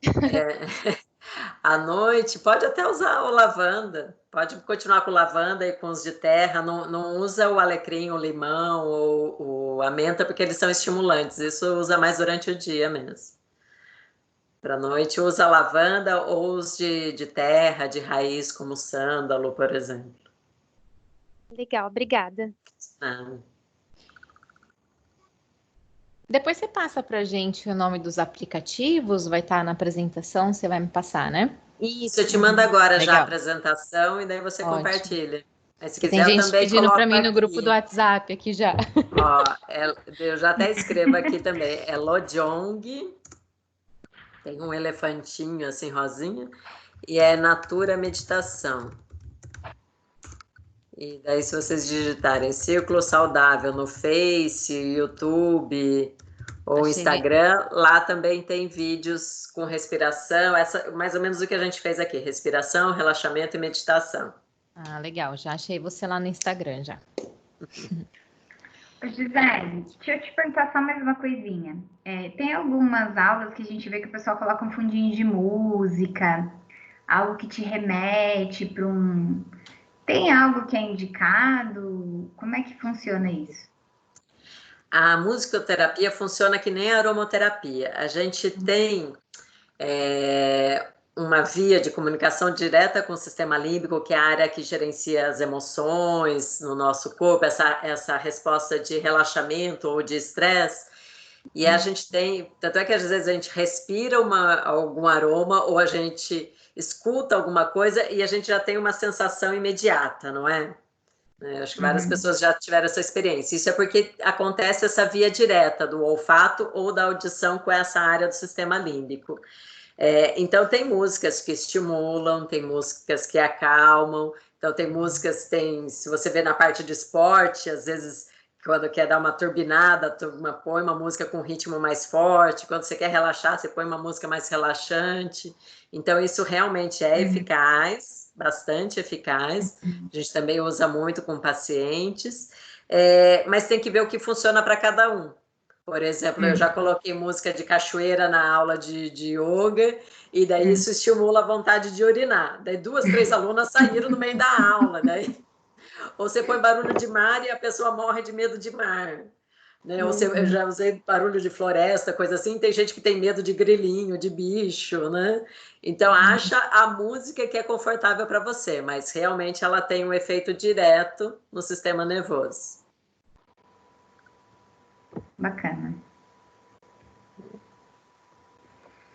à noite, pode até usar o lavanda, pode continuar com lavanda e com os de terra, não usa o alecrim, o limão ou a menta, porque eles são estimulantes, isso usa mais durante o dia mesmo. Para noite usa lavanda ou os de terra, de raiz, como sândalo, por exemplo. Legal, obrigada. Depois você passa para a gente o nome dos aplicativos, vai estar na apresentação, você vai me passar, né? Isso, eu te mando agora já a apresentação e daí você compartilha. Mas se quiser, tem gente também pedindo para mim aqui no grupo do WhatsApp aqui já. Ó, eu já até escrevo aqui também. É Lojong, tem um elefantinho assim rosinha, e é Natura Meditação. E daí, se vocês digitarem Círculo Saudável no Face, YouTube ou Instagram, lá também tem vídeos com respiração, mais ou menos o que a gente fez aqui, respiração, relaxamento e meditação. Legal, já achei você lá no Instagram já. Gisele, deixa eu te perguntar só mais uma coisinha. Tem algumas aulas que a gente vê que o pessoal coloca um fundinho de música, algo que te remete para um... Tem algo que é indicado? Como é que funciona isso? A musicoterapia funciona que nem a aromaterapia. A gente tem uma via de comunicação direta com o sistema límbico, que é a área que gerencia as emoções no nosso corpo, essa resposta de relaxamento ou de estresse. E a gente tem, tanto é que às vezes a gente respira algum aroma ou a gente escuta alguma coisa e a gente já tem uma sensação imediata, não é? Acho que várias pessoas já tiveram essa experiência. Isso é porque acontece essa via direta do olfato ou da audição com essa área do sistema límbico. Então, tem músicas que estimulam, tem músicas que acalmam. Então, tem músicas, se você vê na parte de esporte, às vezes, quando quer dar uma turbinada, a turma põe uma música com ritmo mais forte. Quando você quer relaxar, você põe uma música mais relaxante. Então, isso realmente é eficaz, bastante eficaz. A gente também usa muito com pacientes, mas tem que ver o que funciona para cada um. Por exemplo, eu já coloquei música de cachoeira na aula de yoga, e daí isso estimula a vontade de urinar. Daí 2, 3 alunas saíram no meio da aula, daí Ou você põe barulho de mar e a pessoa morre de medo de mar. Né? Ou eu já usei barulho de floresta, coisa assim. Tem gente que tem medo de grilinho, de bicho, né? Então, acha a música que é confortável para você, mas realmente ela tem um efeito direto no sistema nervoso. Bacana.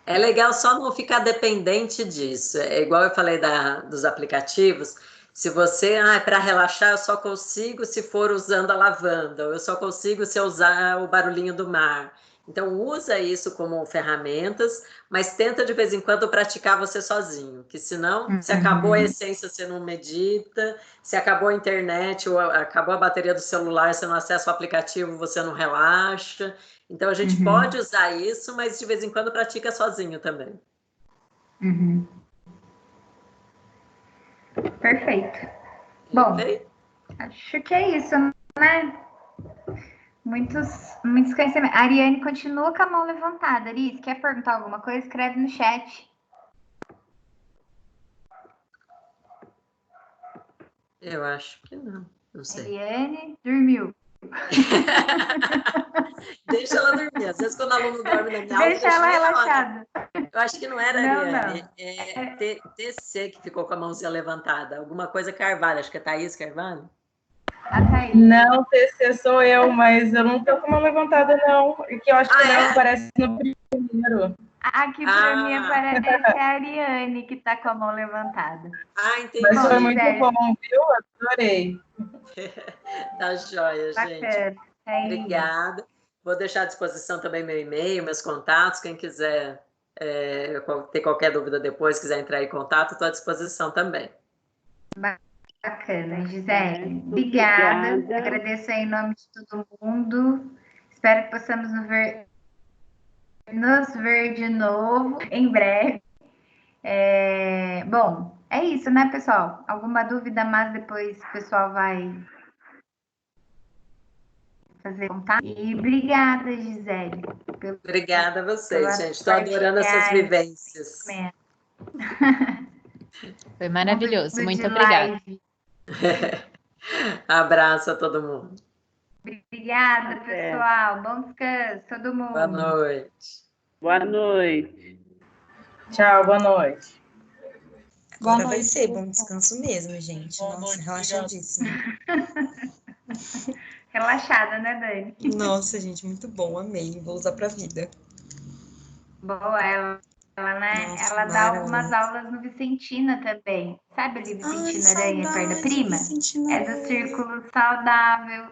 É legal só não ficar dependente disso. É igual eu falei dos aplicativos. Se você, para relaxar, eu só consigo se for usando a lavanda, ou eu só consigo se eu usar o barulhinho do mar. Então, usa isso como ferramentas, mas tenta de vez em quando praticar você sozinho, que senão, se acabou a essência, você não medita, se acabou a internet, ou acabou a bateria do celular, você não acessa o aplicativo, você não relaxa. Então, a gente pode usar isso, mas de vez em quando pratica sozinho também. Perfeito. Bom, acho que é isso, né? Muitos conhecimentos. A Ariane continua com a mão levantada. Aris, quer perguntar alguma coisa? Escreve no chat. Eu acho que não. Não sei. Ariane dormiu. Deixa ela dormir. Às vezes, quando o aluno dorme na minha aula, deixa ela relaxada. Eu acho que não era não, Ariane. É TC que ficou com a mãozinha levantada. Alguma coisa Carvalho. Acho que é Thaís Carvalho. A Thaís. Não, TC sou eu, mas eu não tô com a mão levantada, não. Que eu acho que não aparece no primeiro. Aqui para mim aparece a Ariane que tá com a mão levantada. Entendi. Mas foi muito bom, viu? Adorei. Tá joia, gente. Obrigada. Vou deixar à disposição também meu e-mail, meus contatos. Quem quiser ter qualquer dúvida depois, quiser entrar em contato, estou à disposição também. Bacana, Gisele. Obrigada. Agradeço aí em nome de todo mundo. Espero que possamos nos ver de novo em breve. Bom, é isso, né, pessoal? Alguma dúvida mais depois o pessoal vai fazer contato. E obrigada, Gisele. Obrigada a vocês, gente. Estou adorando essas vivências. Foi maravilhoso. Muito obrigada. Abraço a todo mundo. Obrigada, pessoal. Bom descanso, todo mundo. Boa noite. Boa noite. Tchau, boa noite. Agora vai ser bom descanso mesmo, gente. Nossa, relaxadíssimo. Relaxada, né, Dani? Nossa, gente, muito bom. Amei. Vou usar pra vida. Boa, ela né? Nossa, ela dá algumas aulas no Vicentina também. Sabe ali, Vicentina Aranha, perna prima? É do Círculo Saudável.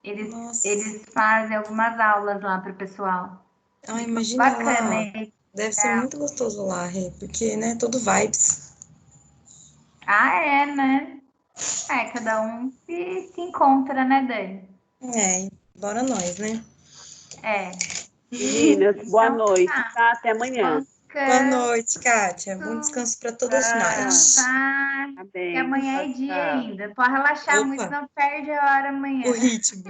Eles fazem algumas aulas lá para o pessoal. Imagina bacana, lá. Deve ser muito gostoso lá, Rê, porque, né, todo vibes. Né? Cada um se encontra, né, Dani? Bora nós, né? Meninas, boa noite, tá? Até amanhã. Boa noite, Kátia. Bom descanso para todas nós. Tá. Que amanhã é dia ainda. Pode relaxar muito, não perde a hora amanhã. O ritmo.